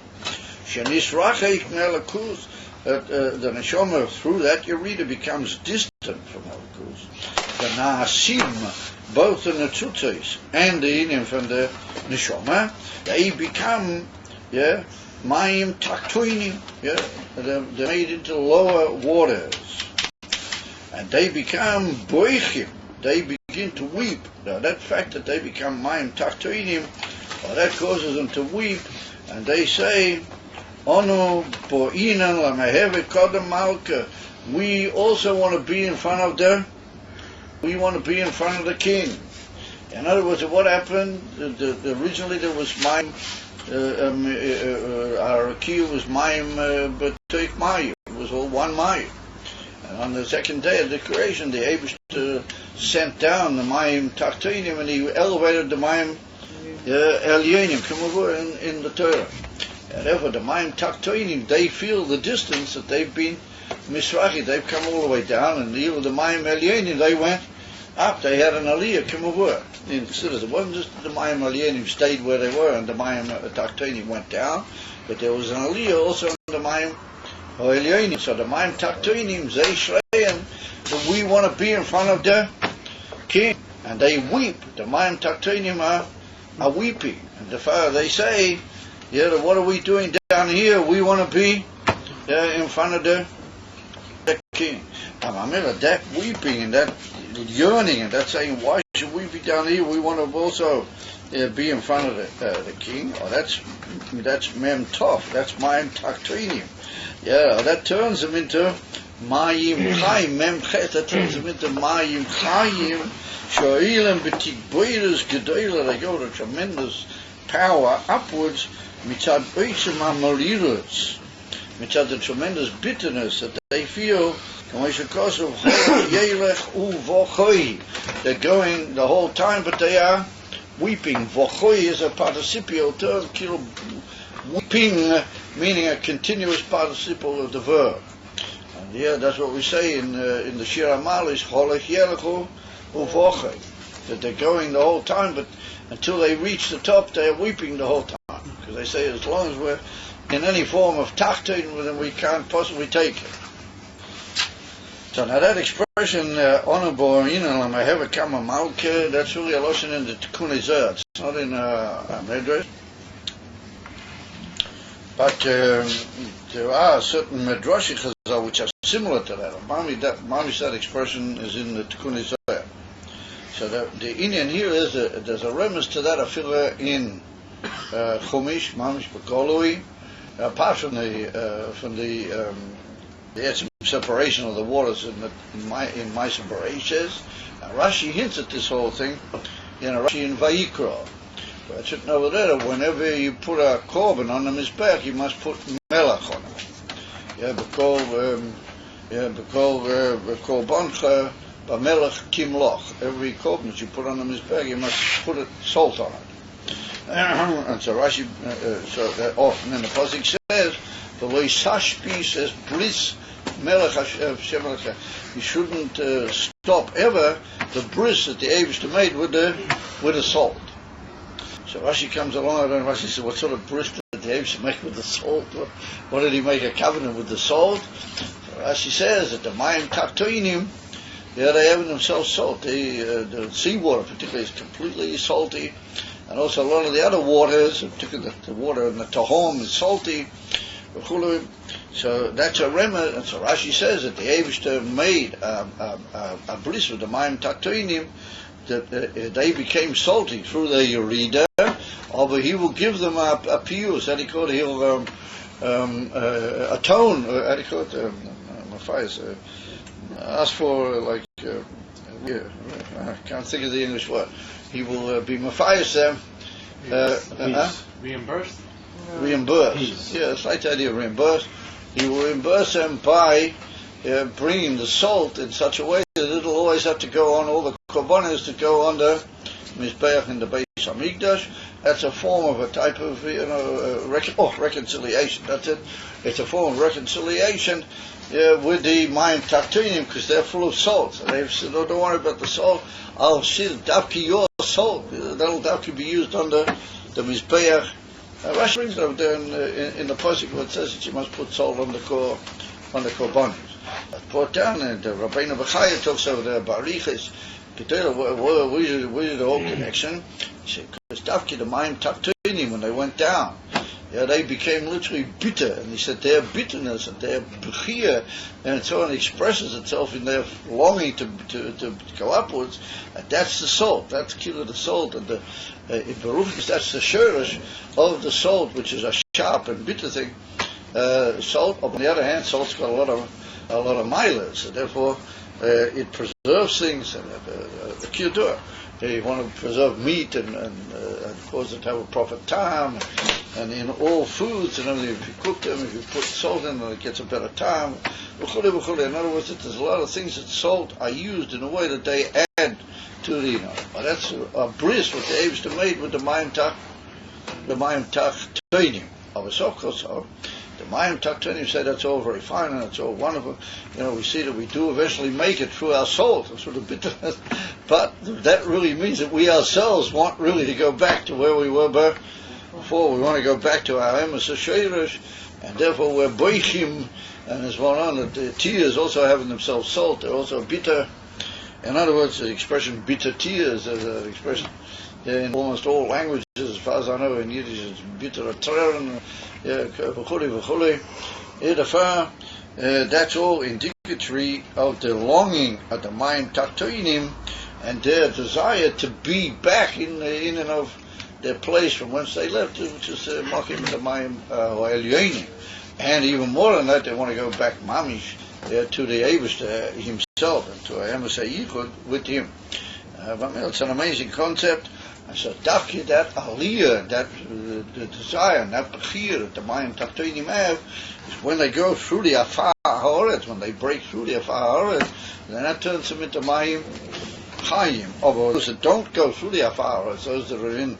Shenisrachei knelakus, that the neshama, through that Yerida becomes distant from Elikus. The Naasim, both the Netzutzes and the Inim from the Neshama, they become, Mayim Taktuinim, they're made into lower waters. And they become Boichim, they begin to weep. Now that fact that they become Mayim Taktuinim, well, that causes them to weep, and they say, Onu Bo'inan Lameheve Kodem Malka, we also want to be in front of the king. In other words, what happened? Originally there was Mayim, our Kiyuv was Mayim, but Teik Mayim. It was all one Mayim. And on the second day of the creation, the Abish sent down the Mayim Taktinim, and he elevated the Mayim Elyonim, come over in the Torah. And therefore, the Mayim Taktinim, they feel the distance that they've been Misrachi, they've come all the way down, and even the Mayim Elyonim, they went up. They had an aliyah come over. Instead of, it wasn't just the Mayim Elyonim stayed where they were, and the Mayim Taktinim went down, but there was an aliyah also in the Mayim Elyonim. So the Mayim Taktinim, they shreim, that we want to be in front of the king, and they weep. The Mayim Taktinim are weeping, and they say, what are we doing down here? We want to be in front of the king. That weeping and that yearning and that saying, why should we be down here? We want to also be in front of the king. Oh, that's mem tov. That's Mayim Taktinim. That turns them into Mayim Chaim. Mem chet. That turns them into Mayim Chaim. Sho'ilim b'tikboiras gedola. They go to tremendous power upwards. Mitzad oitzim ha'mariros. Mitzad the tremendous bitterness that they feel. They're going the whole time, but they are weeping. Vochoi is a participial term, weeping, meaning a continuous participle of the verb. And that's what we say in the Shir Amalis, that they're going the whole time, but until they reach the top, they're weeping the whole time. Because they say as long as we're in any form of tachtin, then we can't possibly take it. So now that expression, honorable, Lamaheva Kama Malke, that's really a lesson in the Tikkun Ezeh. It's not in Medrash. But there are certain Medrashim which are similar to that. Mamish, that expression is in the Tikkun Ezeh. So the Indian here is there's a remnants to that afila in Chumash, Mamish Bekolui, apart from the separation of the waters in Ma'aser Bereishis. Rashi hints at this whole thing in Rashi in Vayikra. But it's over there, whenever you put a korban on the mizbech, you must put melech on it. Yeah, because korbancha b'melech kimloch. Every korban that you put on the mizbech, you must put salt on it. And so Rashi, and then the pasuk says, "V'lo yisashpi," says bris melech Hashem. You shouldn't stop ever the bris that the Eibishter made with the salt. So Rashi comes along and Rashi says, "What sort of bris did the Eibishter make with the salt? What did he make a covenant with the salt?" So Rashi says that the mayim taktoinim, yeah, they have in themselves salt. The seawater, particularly, is completely salty. And also a lot of the other waters, particularly the water in the Tahom, is salty. So that's a remedy. And so Rashi says that the Eibishter made a bris with the mayim taktoinim, that they became salty through their urida, but he will give them a pius, that he called it, he'll atone, how do you call it, ask for, like, I can't think of the English word. He will be mafias them. Reimbursed? Reimburse. Yeah, it's like the idea of reimburse. He will reimburse them by bringing the salt in such a way that it'll always have to go on all the korbanos that go on the mizbeach in the Beis Hamikdash. That's a form of a type of reconciliation. That's it. It's a form of reconciliation with the mayim taktoinim, because they're full of salt. So they said, "No, don't worry about the salt. I'll see dafki your salt. That'll dafki be used on the mizbeach." Rashi brings it over there in the pasuk where it says that you must put salt on the korbanos. Brought down, and Rabbeinu Bechaya talks over there about Riches. Where's the whole connection? He said, because dafki the mayim taktoinim, when they went down, yeah, they became literally bitter, and he said their bitterness and their bechia and so on expresses itself in their longing to go upwards, and that's the salt, that's the salt, and in Baruch, that's the shurish of the salt, which is a sharp and bitter thing. Salt, on the other hand, salt's got a lot of mileage, so therefore it preserves things, and the kiyudur. You want to preserve meat and cause it to have a proper time, and in all foods and everything. If you cook them, if you put salt in them, it gets a better time. In other words, there's a lot of things that salt are used in a way that they add to the, but that's a bris what the Eibishter made with the mayim taktoinim. The mayim taktoinim say that's all very fine and it's all wonderful. We see that we do eventually make it through our salt, through the bitterness. But that really means that we ourselves want really to go back to where we were before. We want to go back to our emes hashirish, and therefore we're boichim, and as one on the tears also have in themselves salt. They're also bitter. In other words, the expression bitter tears is an expression in almost all languages, as far as I know. In Yiddish, it's bitter tränen, v'chuli. That's all indicatory of the longing of the mayim taktoinim and their desire to be back in and of their place from whence they left, which is makim the mayim elyonim. And even more than that, they want to go back mamish to the Eibishter himself and to a emes hayichud with him. It's an amazing concept. And so dafki, that aliyah, that the desire, and that bechir that the mayim taktoinim have, is when they go through the afar haaretz, when they break through the afar haaretz, then that turns them into mayim chayim. Of those that don't go through the afar haaretz, those that are in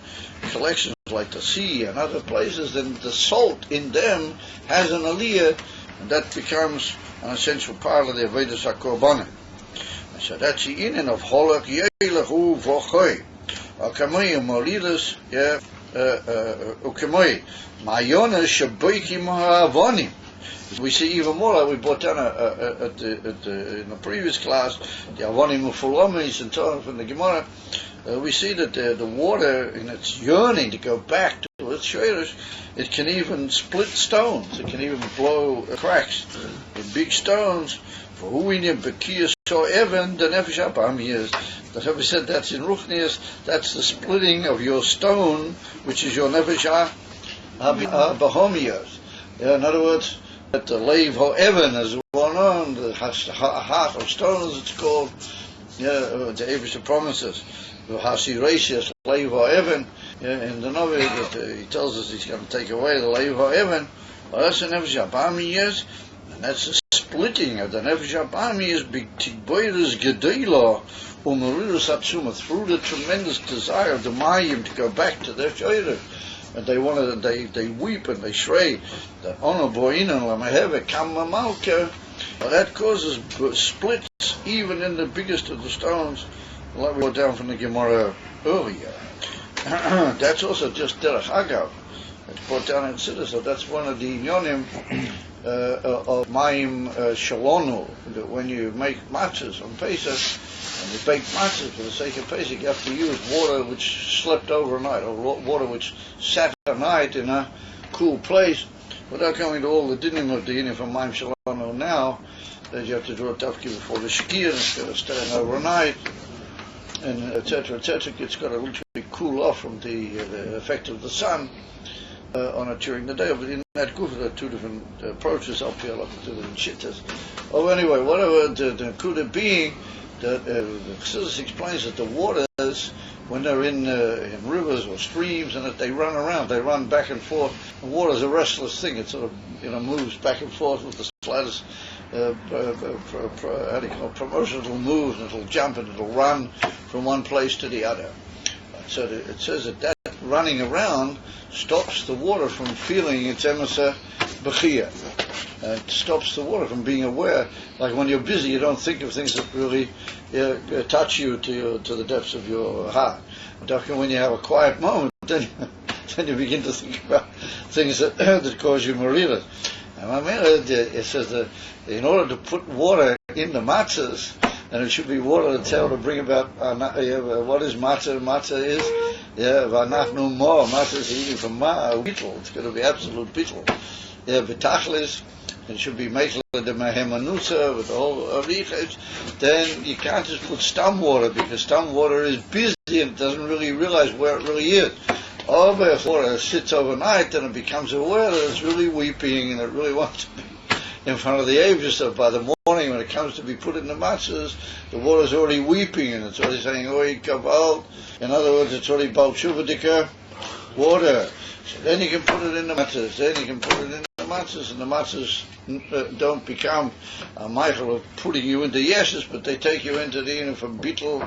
collections like the sea and other places, then the salt in them has an aliyah, and that becomes an essential part of the avodas hakorbanim. And so that's the inyan of holach yelechu v'choy. Akamoi molidas, ukamoi mayonas shaboikim ha'avonim. We see even more, like we brought down in the previous class, the avonim ufulomis and so on from the Gemara. We see that the water, in its yearning to go back to its shurish, it can even split stones. It can even blow cracks in big stones. For who in your bekiyas so even the nefesh abam years. That's how we said that's in Ruchnias. That's the splitting of your stone, which is your nefesh abahomiyas. In other words, that the leiv ho'even is one on the heart of stone, as it's called. The Eibishter promises. The Hasi Reishis, Leiv Evan, in the Novi that he tells us he's going to take away the Leiv HaEvan. Well, that's the Nefesh Abami is, and that's the splitting of the Nefesh Abami is B'tigboyres Gedela U'Merirus Atzuma, through the tremendous desire of the Mayim to go back to their Shoyre. And they want to, they weep and they shrei that Ono Boinan Lamaheve Kamma Malka. Well, that causes splits even in the biggest of the stones, like we got down from the Gemara earlier. That's also just Derech Agav. It's brought down in Siddur, so that's one of the inyonim of Mayim Shalonu, that when you make matzahs on Pesach, and you bake matzahs for the sake of Pesach, you have to use water which slept overnight, or water which sat a night in a cool place. Without going to all the dinim of the inyan from Mayim Shalonu now, that you have to draw a tafki before the shkia, and it's got to stay overnight, and etc. It's got to literally cool off from the effect of the sun on it during the day. But in that group, there are two different approaches up here, like two different shittas. Oh, anyway, whatever the kuda being, the Chassidus explains that the waters, when they're in rivers or streams, and that they run around, they run back and forth. The water's a restless thing. It sort of moves back and forth with the slightest promotion. It'll move and it'll jump and it'll run from one place to the other. So it says that running around stops the water from feeling its emissar b'chiyah. It stops the water from being aware. Like when you're busy, you don't think of things that really touch you to the depths of your heart. But when you have a quiet moment, then you begin to think about things that cause you mariras. And it says that in order to put water in the matzahs, and it should be water that's able to bring about what is matzah. Matzah is v'anachnu mo. Matzah is eating from bittul. It's going to be absolute bittul. V'tachlis. It should be meichel the mahemanusa with the whole arichas. Then you can't just put stam water, because stam water is busy and it doesn't really realize where it really is. Or if water sits overnight, then it becomes aware that it's really weeping and it really wants to be in front of the Eibush. So by the morning, when it comes to be put in the matzahs, the water's already weeping and it's already saying, "Oi kabal." In other words, it's already bal shuvadika water. So then you can put it in the matzahs. Then you can put it in the matzahs, and the matzahs don't become a meichel of putting you into yeshes, but they take you into the inner from bittul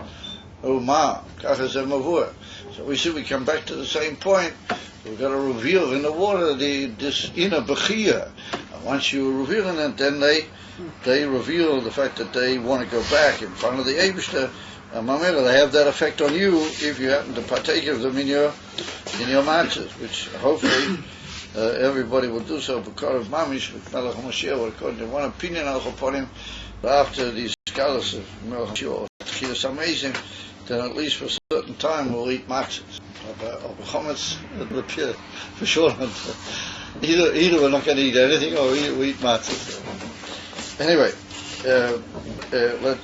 uma kachas mavur. So we see we come back to the same point. We've got to reveal in the water this inner bechiyah. And once you reveal it, then they reveal the fact that they want to go back in front of the Eibishter. Mamela, they have that effect on you if you happen to partake of them in your matzahs, which hopefully everybody will do so. Because of Mamish, with Melech HaMashiach, according to one opinion upon him, after these scholars of Melech HaMashiach, it's amazing that at least for a certain time we'll eat matzahs. Or chametz, for sure. Either we're not going to eat anything, or we eat matzahs. Anyway,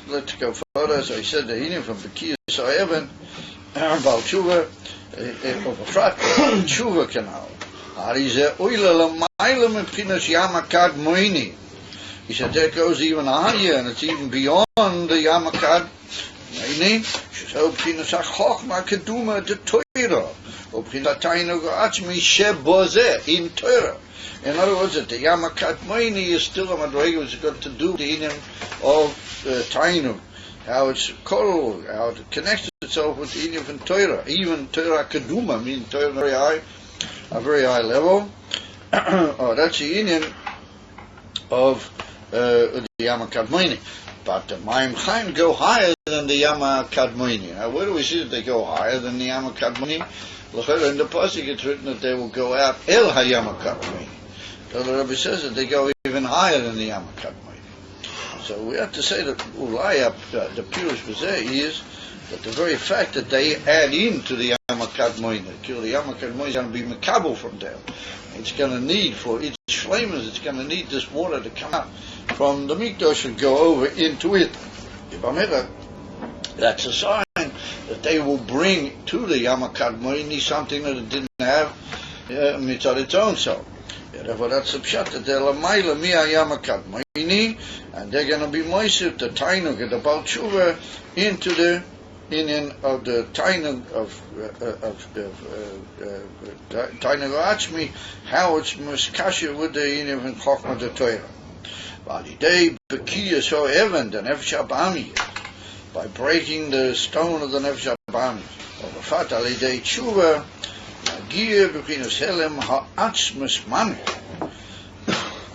let's go further. So he said the healing from Bekiyas Ha'evan, Baal Tshuva, over Frat, Tshuva canal. He said, he said that goes even higher, and it's even beyond the Yamakad. In Torah. In other words, that the Yamakat Moini is still a madrega which has got to do with the inyan of Tainug, how it's called, how it connects itself with the inyan from Torah. Even Torah Keduma, meaning Torah a very high level. Oh, that's the inyan of the Yamakat Moini. But the Mayim Chaim go higher than the Yama Kadmoni. Now, where do we see that they go higher than the Yama Kadmoni? In the pasuk it's written that they will go out El HaYama Kadmoni. So the Rebbe says that they go even higher than the Yama Kadmoni. So we have to say that Ulaya, the Pirush B'zeh is that the very fact that they add into the Yama Kadmoni, the Yama Kadmoni is going to be Makabel from there. It's going to need, for its flamers, it's going to need this water to come out from the Mikdash and go over into it. That's a sign that they will bring to the Yamakad Moini something that it didn't have mitzad its own self. Therefore, that's the pshat that they're lamayla miya Yamakad Moini, and they're going to be moisif the tainuk and the Baal Tshuva into Indian of the Tainug of Tainug Atzmi, how it's muskasha with the Indian of Chochmah the Torah. Validei Bekiya so even the Nefesh Abami, by breaking the stone of the Nefesh Abami. Overfat alidei tshuva, Nagia Bekinas Helem Ha'atzmus Mami.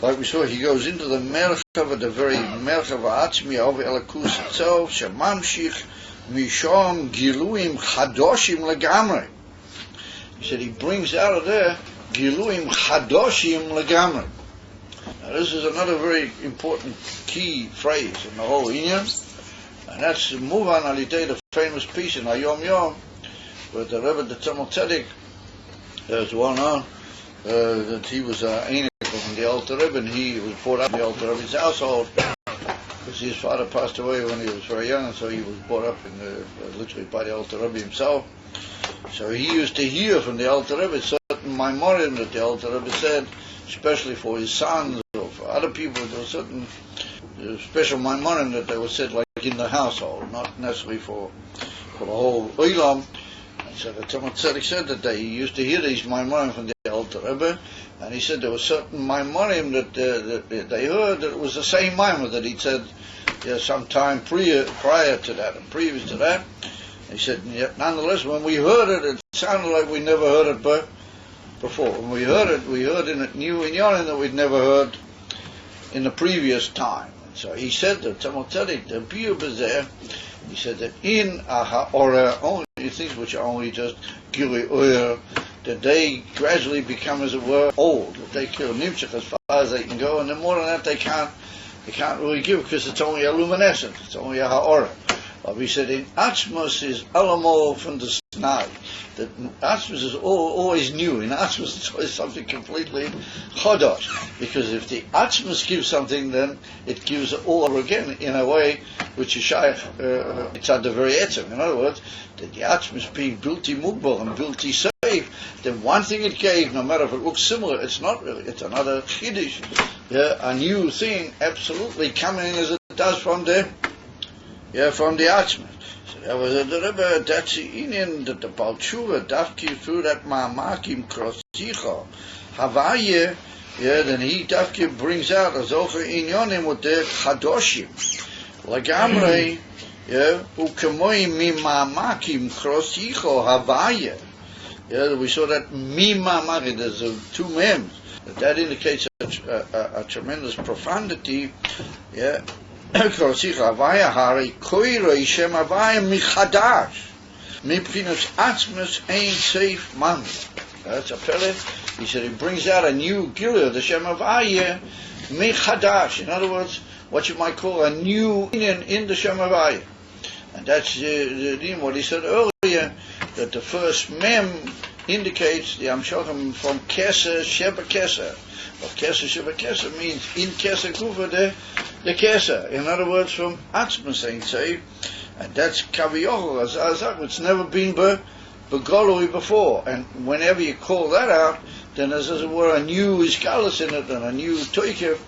Like we saw, he goes into the Merchav, the very Merchav Ha'atzmi of Elakus itself, Shemamshich Mishom Giluim Chadoshim Legamre. He said he brings out of there Giluim Chadoshim Legamre. Now this is another very important key phrase in the whole Inyan, and that's Muvan Alidei, the famous piece in Hayom Yom, where the Rebbe, the Tzemel Tzedek, there's one on, that he was Einik from the Alter Rebbe, and he was brought up in the Alter Rebbe's household, because his father passed away when he was very young, and so he was brought up in literally by the Alter Rebbe himself. So he used to hear from the Alter Rebbe certain Maimorim that the Alter Rebbe said, especially for his sons or for other people. There was certain special Maimorim that they were said like in the household, not necessarily for the whole Olam. And so the Tzemel Tzedek said that he used to hear these Maimorim from the Alter Rebbe, and he said there was certain Maimorim that they heard that it was the same Maimor that he said sometime prior to that and previous to that. He said, nonetheless, when we heard it, it sounded like we never heard it before. When we heard in it new inyanim that we'd never heard in the previous time. And so he said that Tzemel Tzedek, the Biyur Bezeh, he said that in Ha'ora, only things which are only just Gilui Oyer, that they gradually become, as it were, old, that they kill Nimshach as far as they can go, and then more than that they can't really give, because it's only a luminescent, it's only a Ha'ora. But we said in Atzmos is Alamo from the Snai, that Atzmos is always new. In Atzmos it's always something completely Chodosh, because if the Atzmos gives something, then it gives it all over again in a way which is Shaykh, it's at the very etzem. In other words, that the Atzmos being Bilti Mugbal and Bilti Safe, then one thing it gave, no matter if it looks similar, it's not really, it's another Chiddush, a new thing, absolutely coming as it does from the Atzmos. So that was the Rebbe, that's the Indian, that the Baal Tshuva, Dafki, through that Ma'amakim Krosicha, Havaye, then he Dafki brings out a Zocher Inyonim with the Chadoshim, Lagamre, Ukemoy Mi Ma'amakim Krosicha, Havaye. We saw that Mi Ma'amakim, there's two mems, that indicates a tremendous profundity, Krosicha Havaya Hari Koirei Shem Havaya Michadash Mipchinas Atzmos Ein Seif Man. That's a pellet. He said he brings out a new Gilead, the Shem Havaya Michadash. In other words, what you might call a new in the Shem Havaya. And that's what he said earlier, that the first mem indicates the Amshochim from Keser Sheba Keser. Well, Keser Sheba Keser means in Keser Kufa the Keser. In other words, from Atzmos Ein Seif, and that's Kaviyochel Azazak. It's never been begolui before. And whenever you call that out, then there's, as it were, a new Iskalis in it and a new Toike,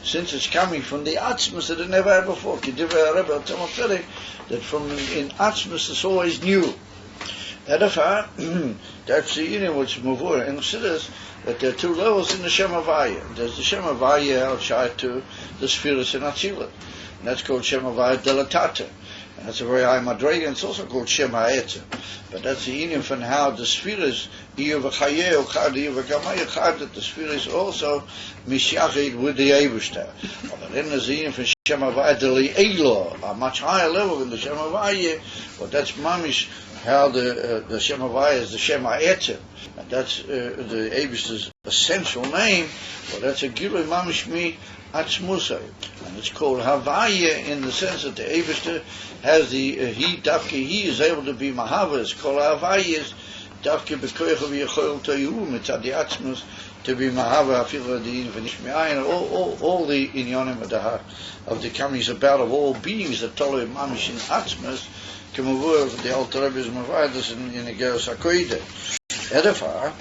since it's coming from the Atzmos that it never had before. Kedivra Rebbe Tzemel Tzedek, that from in Atzmos it's always new. That's the union which Mavur and considers that there are two levels in the Shem Havaya. There's the Shem Havaya outside to the Spheres in Atzilut, and that's called Shem Havaya Delatata, and that's a very high Madrega, and it's also called Shem Ha'etzem. But that's the union from how the Spheres, that the Spheres also Mishyachid with the Eibishter. But then there's the union from Shem Havaya Deli'elo, a much higher level than the Shem Havaya, but that's Mamish, how the Shem Havaya is the Shem Ha'etzem, and that's the Eibishter's essential name. Well, that's a Gilui Mamish Mi Atzmusay, and it's called Havaya in the sense that the Eibishter has the he is able to be Mahava. It's called Havaya is Dafke Bekoich of Yechol Toyum. It's at the Atzmus to be Mahava Afil the Infinishmiayin. All the inyonim of the comings about of all beings that Tolu Mamish in Atzmus. The Alter Rebbe's Mavadas in the Geras HaKoide. Edifar,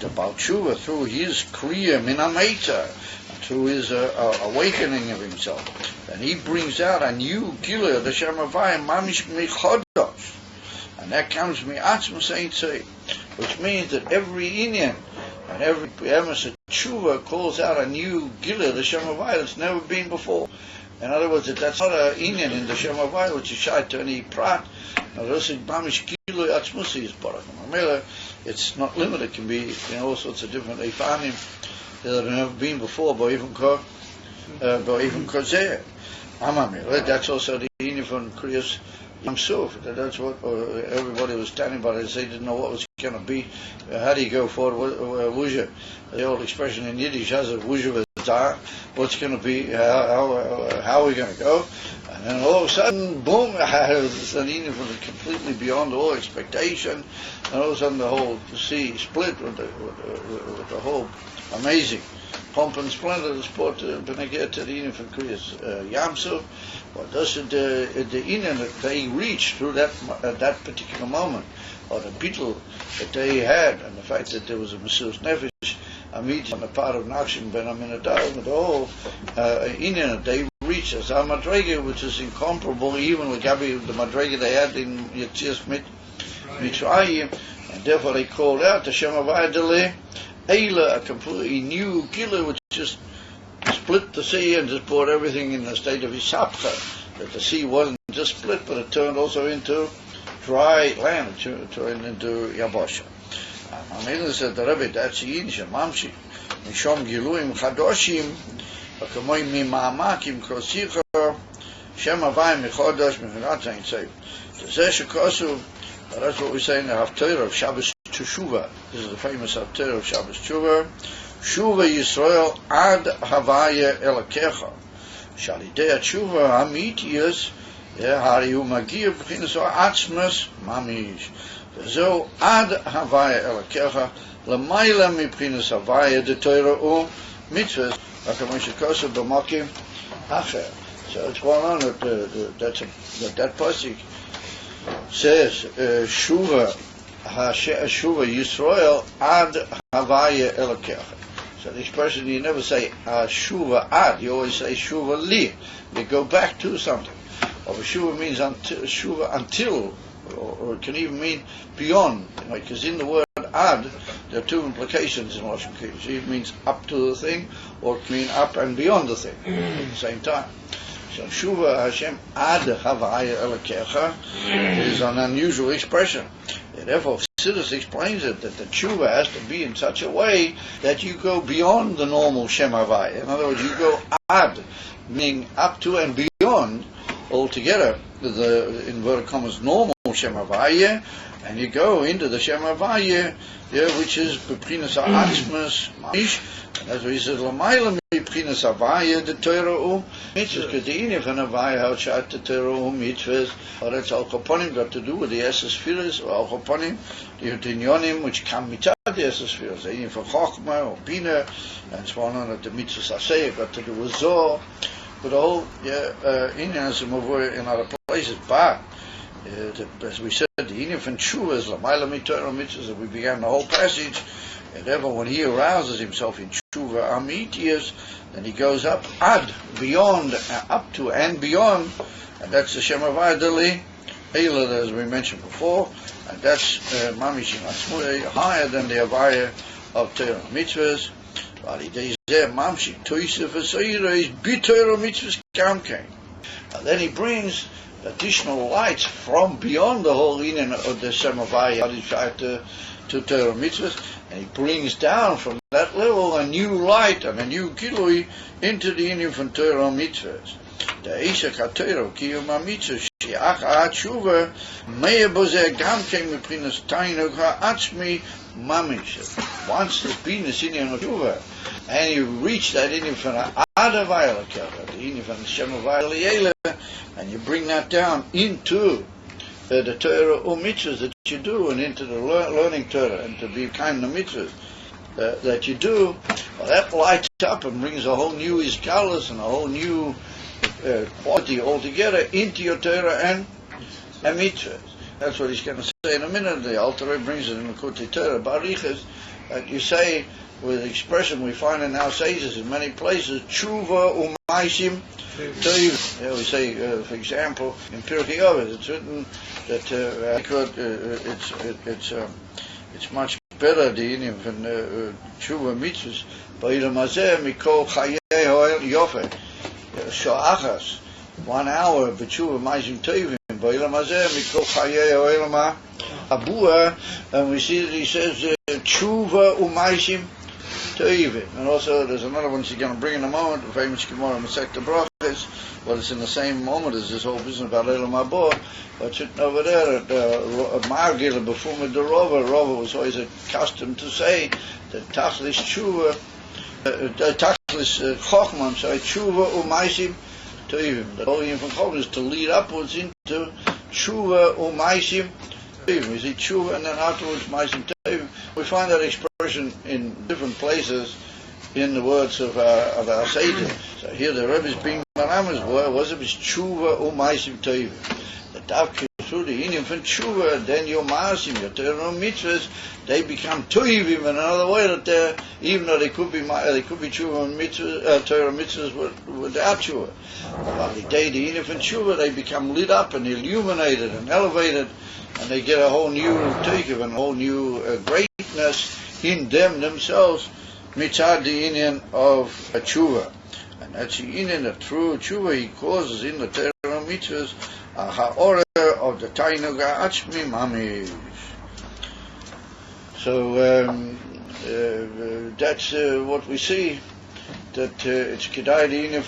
the Baal Tshuva, through his Kriya Min HaMeita, through his awakening of himself, and he brings out a new Gila, the Shem Havaya, Mamish Mechodosh, and that comes from Atzmus Ein Tzei, which means that every Inyan and every Emes Tshuva calls out a new Gila, the Shem Havaya, that's never been before. In other words, that's not an Inyan in the Shem Havaya, which is shy to any prat. It's not limited, it can be all sorts of different Eifanim that have never been before, but even Kozeh. That's also the Inyan from Kriyas Yamsuf. That's what everybody was standing by. They didn't know what was going to be. How do you go forward? Wuzha. The old expression in Yiddish has a Wuzha v'zah. What's going to be? How are we going to go? And then all of a sudden, boom! It's an Inyan from completely beyond all expectation. And all of a sudden, the whole sea split with the whole amazing pomp and splendor. The sport Benegir to the Inyan from Kriyas Yamsuf. What does the Inyan that they reached through that particular moment, or the bittul that they had, and the fact that there was a Mesiras Nefesh, a meeting on the part of Nachshon ben Aminadab, with the whole Inyan that they reached as a Madrega, which is incomparable even with Gabi, the Madrega they had in Yetzias Mitzrayim, and therefore they called out the Shem Havaya Dele Eila, a completely new Gila, which just split the sea and just brought everything in a state of Isapcha, that the sea wasn't just split, but it turned also into dry land, turned into Yabosha. Amilin said the Rebbe, that's the Yin Shemamshi, Mishom Giluim Chadoshim, Akamoy Mimamakim Kosicha, Shem Havaya Mechodosh, Mechinat Ein Tzei. Tezeh Shekosu, that's what we say in the Haftarah of Shabbos Teshuvah. This is the famous Haftarah of Shabbos Teshuvah. Shuva Yisrael ad Havaya Elakecha. Shalidei Tshuva Hamitiyas Hariu Magir B'chinas Atzmas Mamish. V'zo ad Havaya Elakecha L'mayla Mib'chinas Havaya De Torah U Mitzvahs Akamosh Kosa B'Makim Acher. So it's going on that pasuk says Shuva Yisrael ad Havaya Elakecha. So the expression, you never say Shuva ad, you always say Shuva li. You go back to something. Or Shuva means until, or it can even mean beyond. Because in the word ad, there are two implications in Lashon Kodesh. It means up to the thing, or it can mean up and beyond the thing at the same time. So Shuva Hashem ad Havaya Elakecha is an unusual expression. And therefore, Chassidus explains it that the tshuva has to be in such a way that you go beyond the normal Shem Havaya. In other words, you go ad, meaning up to and beyond altogether the inverted commas normal Shem Havaya, and you go into the Shem Havaya, which is B'chinas Ha'atzmas Mamish, and that's what he says L'mayla B'chinas Havaya the Torah U Mitzvahs, because the Inyan from Havaya how shat the Torah U Mitzvahs, or that's Al Chaponim, got to do with the Esses Firas, or Al Chaponim, the Utinyonim, which come mitzad the Esses Firas, the Inyan from Chochmah or Bina, and so on, and the Mitzvahs Aseh got to do with Zohar, but the whole Inyan is over in other places, but as we said, the Inyan from Tshuva is L'mayla Torah Mitzvahs, that we began the whole passage, and therefore when he arouses himself in Tshuva Amitiyas, then he goes up ad, beyond, up to and beyond, and that's the Shem Havaya Deli Eila, as we mentioned before, and that's Mamishim Atzmui, higher than the Havaya of Torah Mitzvahs. Mamshik Toisef V'Seira is B'Torah Mitzvahs Kamkein. And then he brings additional lights from beyond the whole Inyan of the Shem Havaya to Torah Mitzvahs, and he brings down from that level a new light and a new Gilui into the Inyan from Torah Mitzvahs. The Eishak HaTorah Kiyum HaMitzvah Shiach HaTshuva Meir Bozeh Gamkein Mepchinas Tainug HaAtzmi Mamish. Once there's been this Inyan of Tshuva, and you reach that Inyan from Havaya Elakecha, the Inyan from Shem Havaya Elakecha, and you bring that down into the Torah or mitzvahs that you do, and into the learning Torah, and to be kind of mitzvahs that you do, well, that lights up and brings a whole new iskalas and a whole new quality altogether into your Torah and mitzvahs. That's what he's going to say in a minute. The Alter Rebbe brings it in the Kutei Torah Barichas, you say with the expression we find in our sages in many places, tshuva u'maisim toivim. Yeah, we say, for example, in Pirkei Avos, it's written that it's much better the inim from tshuva mitzvahs. Ba'ilam hazeh mikol chayei ho'el yofe sho'achas 1 hour b'tshuva maisim toivim. Ba'ilam hazeh mikol chayei ho'el abua, and we see that he says tshuva u'maisim toivim. And also there's another one she's going to bring in a moment, the famous Gemara Masechta Brachos. Well, it's in the same moment as this whole business about Eilam Haba. But sitting over there at Margil before the Rava was always accustomed to say that Tachlis Tshuva, Tachlis Chochma, Tshuva u'maisim toivim. The whole thing from Chochma is to lead upwards into Tshuva u'maisim toivim. We see Tshuva and then afterwards maisim toivim. We find that expression in different places in the words of our sages. So here the Rebbe is being Maramas was it tshuva u'maisim toivim. The Tavki through the Indian from tshuva, then your maasim, your Torah mitzvahs, they become toivim in another way that even though they could be tshuva and mitzvahs, Torah mitzvahs without tshuva. But the day the Indian from tshuva, they become lit up and illuminated and elevated, and they get a whole new tikv and a whole new greatness in themselves. Mitzad the Indian of tshuva. And that's the Indian of true tshuva he causes in the Torah mitzvahs a ha'orah of the tainug ha'atzmi mamish. So that's what we see, that it's kedai the Indian of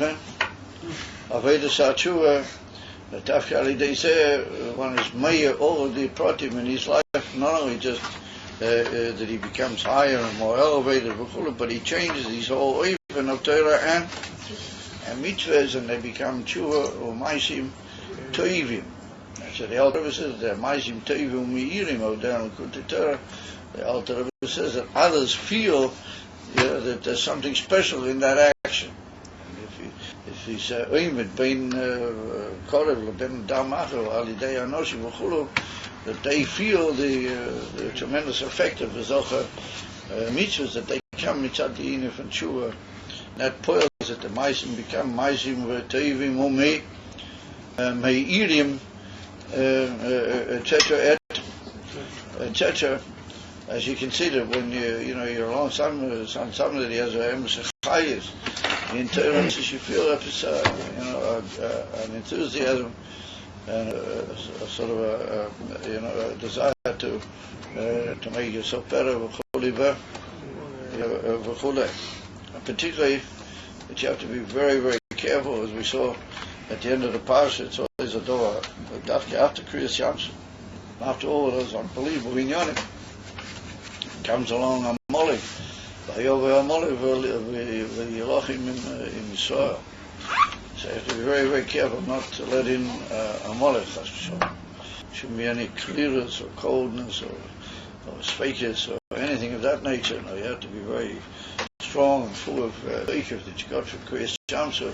Avodas HaTshuva, that Tafka Alidei Zeh, one is mayor all of the pratim in his life, not only just that he becomes higher and more elevated, but he changes his whole even of Torah and mitzvahs, and they become tshuva u'maisim toivim. That's what the Alter Rebbe says, that maisim toivim mi'irim out there in Kutei Torah. The Alter Rebbe says that others feel that there's something special in that action. If he's oimed bein korev leben damacho alidei anoshim v'chulu, that they feel the tremendous effect of the Zohar mitzvahs, that they come mitzad the Inif and Tshuva. That poils that the Maisim become Maisim v'Toivim u'mei Me'irim, etc., etc. As you can see that when you're along somebody that he has a chayis in Torah, you feel that it's an enthusiasm and a sort of a desire to make yourself better, particularly that you have to be very, very careful, as we saw at the end of the parsha. It's always a door after Kriyas Yamsuf, after all of those unbelievable inyanim, comes along Amalek, in Israel. So you have to be very, very careful not to let in Amalek. Shouldn't be any clearness or coldness or fakers or anything of that nature. No, you have to be very strong and full of ikr that you got from Kriyas Yamsuf.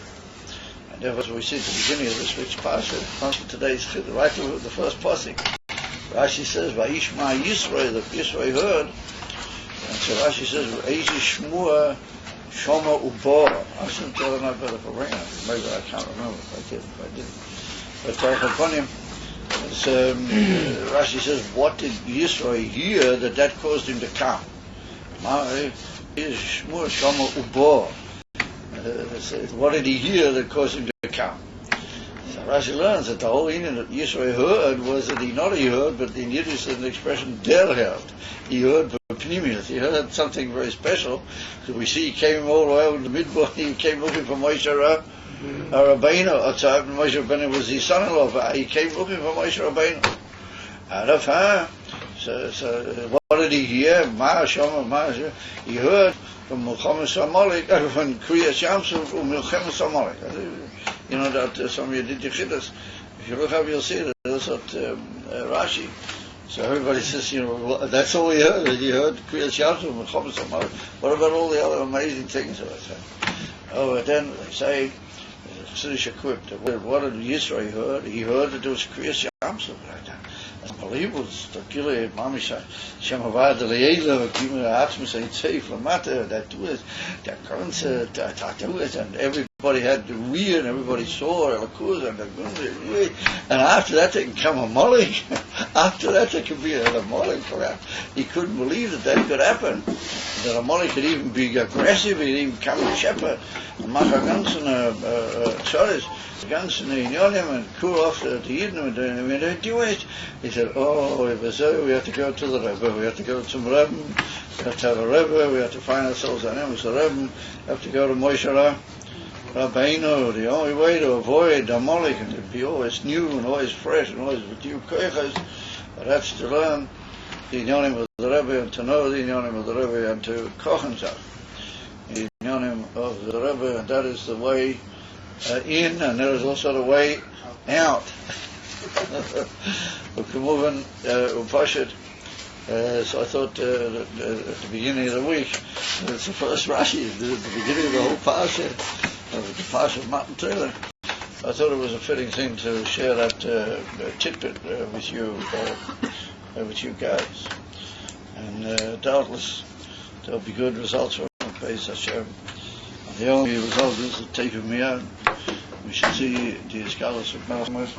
And therefore, as we see at the beginning of this week's parsha, today's right to the first pasuk, Rashi says, "Vayishma Yisrael," that Yisrael heard. And so Rashi says, "Eizi shmua shoma ubora." I shouldn't tell him I better for bringing it. Maybe I can't remember if I didn't. But upon him, Rashi says, "What did Yisrael hear that caused him to come?" Shmua shoma ubora. What did he hear that caused him to come? So Rashi learns that the whole Indian that Yisrael heard was that he not only heard, but in Yiddish there's an expression der held. He heard Pnimius. He heard something very special. So we see he came all the way over the midbar. He came looking for Moshe Rabbeinu. Moshe Rabbeinu was his son-in-law. He came looking for Moshe Rabbeinu. So what did he hear? He heard from Milchemes Amalek, from Kriyas Yamsuf, Milchemes Amalek. You know that some of you did Yechidus. If you look up, you'll see that that's what Rashi. So everybody says, that's all he heard. He heard Kriyas Yamsuf, Milchemes Amalek. What about all the other amazing things that I said? But then they say, Chassidish equipped. What did Yisrael heard? He heard that there was Kriyas Yamsuf. That's unbelievable. The killer, Mamisha, Shemavad, the Leader, Kim, Atmos, and Safe, Lamata, that do it, that concert, that do it, and everybody had the rear, and everybody saw the Lakus and the Gunde, and after that they can come a Molly. After that they could be a Molly crap. He couldn't believe that could happen. That a Molly could even be aggressive, he'd even come and shepherd, and Macha Gansen, Choris, Gansen, Yonim, and cool off the Eden, and they do it. He said, oh, it was we have to go to the Rebbe, we have to go to the Rebbe, we have to have a Rebbe, we have to find ourselves an name as the Rebbe, we have to go to Moshe Rabbeinu. The only way to avoid Amalek and to be always new and always fresh and always with new koiches, that's to learn the Inyanim of the Rebbe and to know the Inyanim of the Rebbe and to kochen zach the Inyanim of the Rebbe, and that is the way in, and there is also the way out. We can move on, so I thought at the beginning of the week, it's the first Rashi, the beginning of the whole Parsha, of the Parsha of Matan Torah. I thought it was a fitting thing to share that tidbit with you guys. And doubtless there'll be good results from it, Beis Hashem. The only result is the tape of me out. We should see the scholars of Malchus.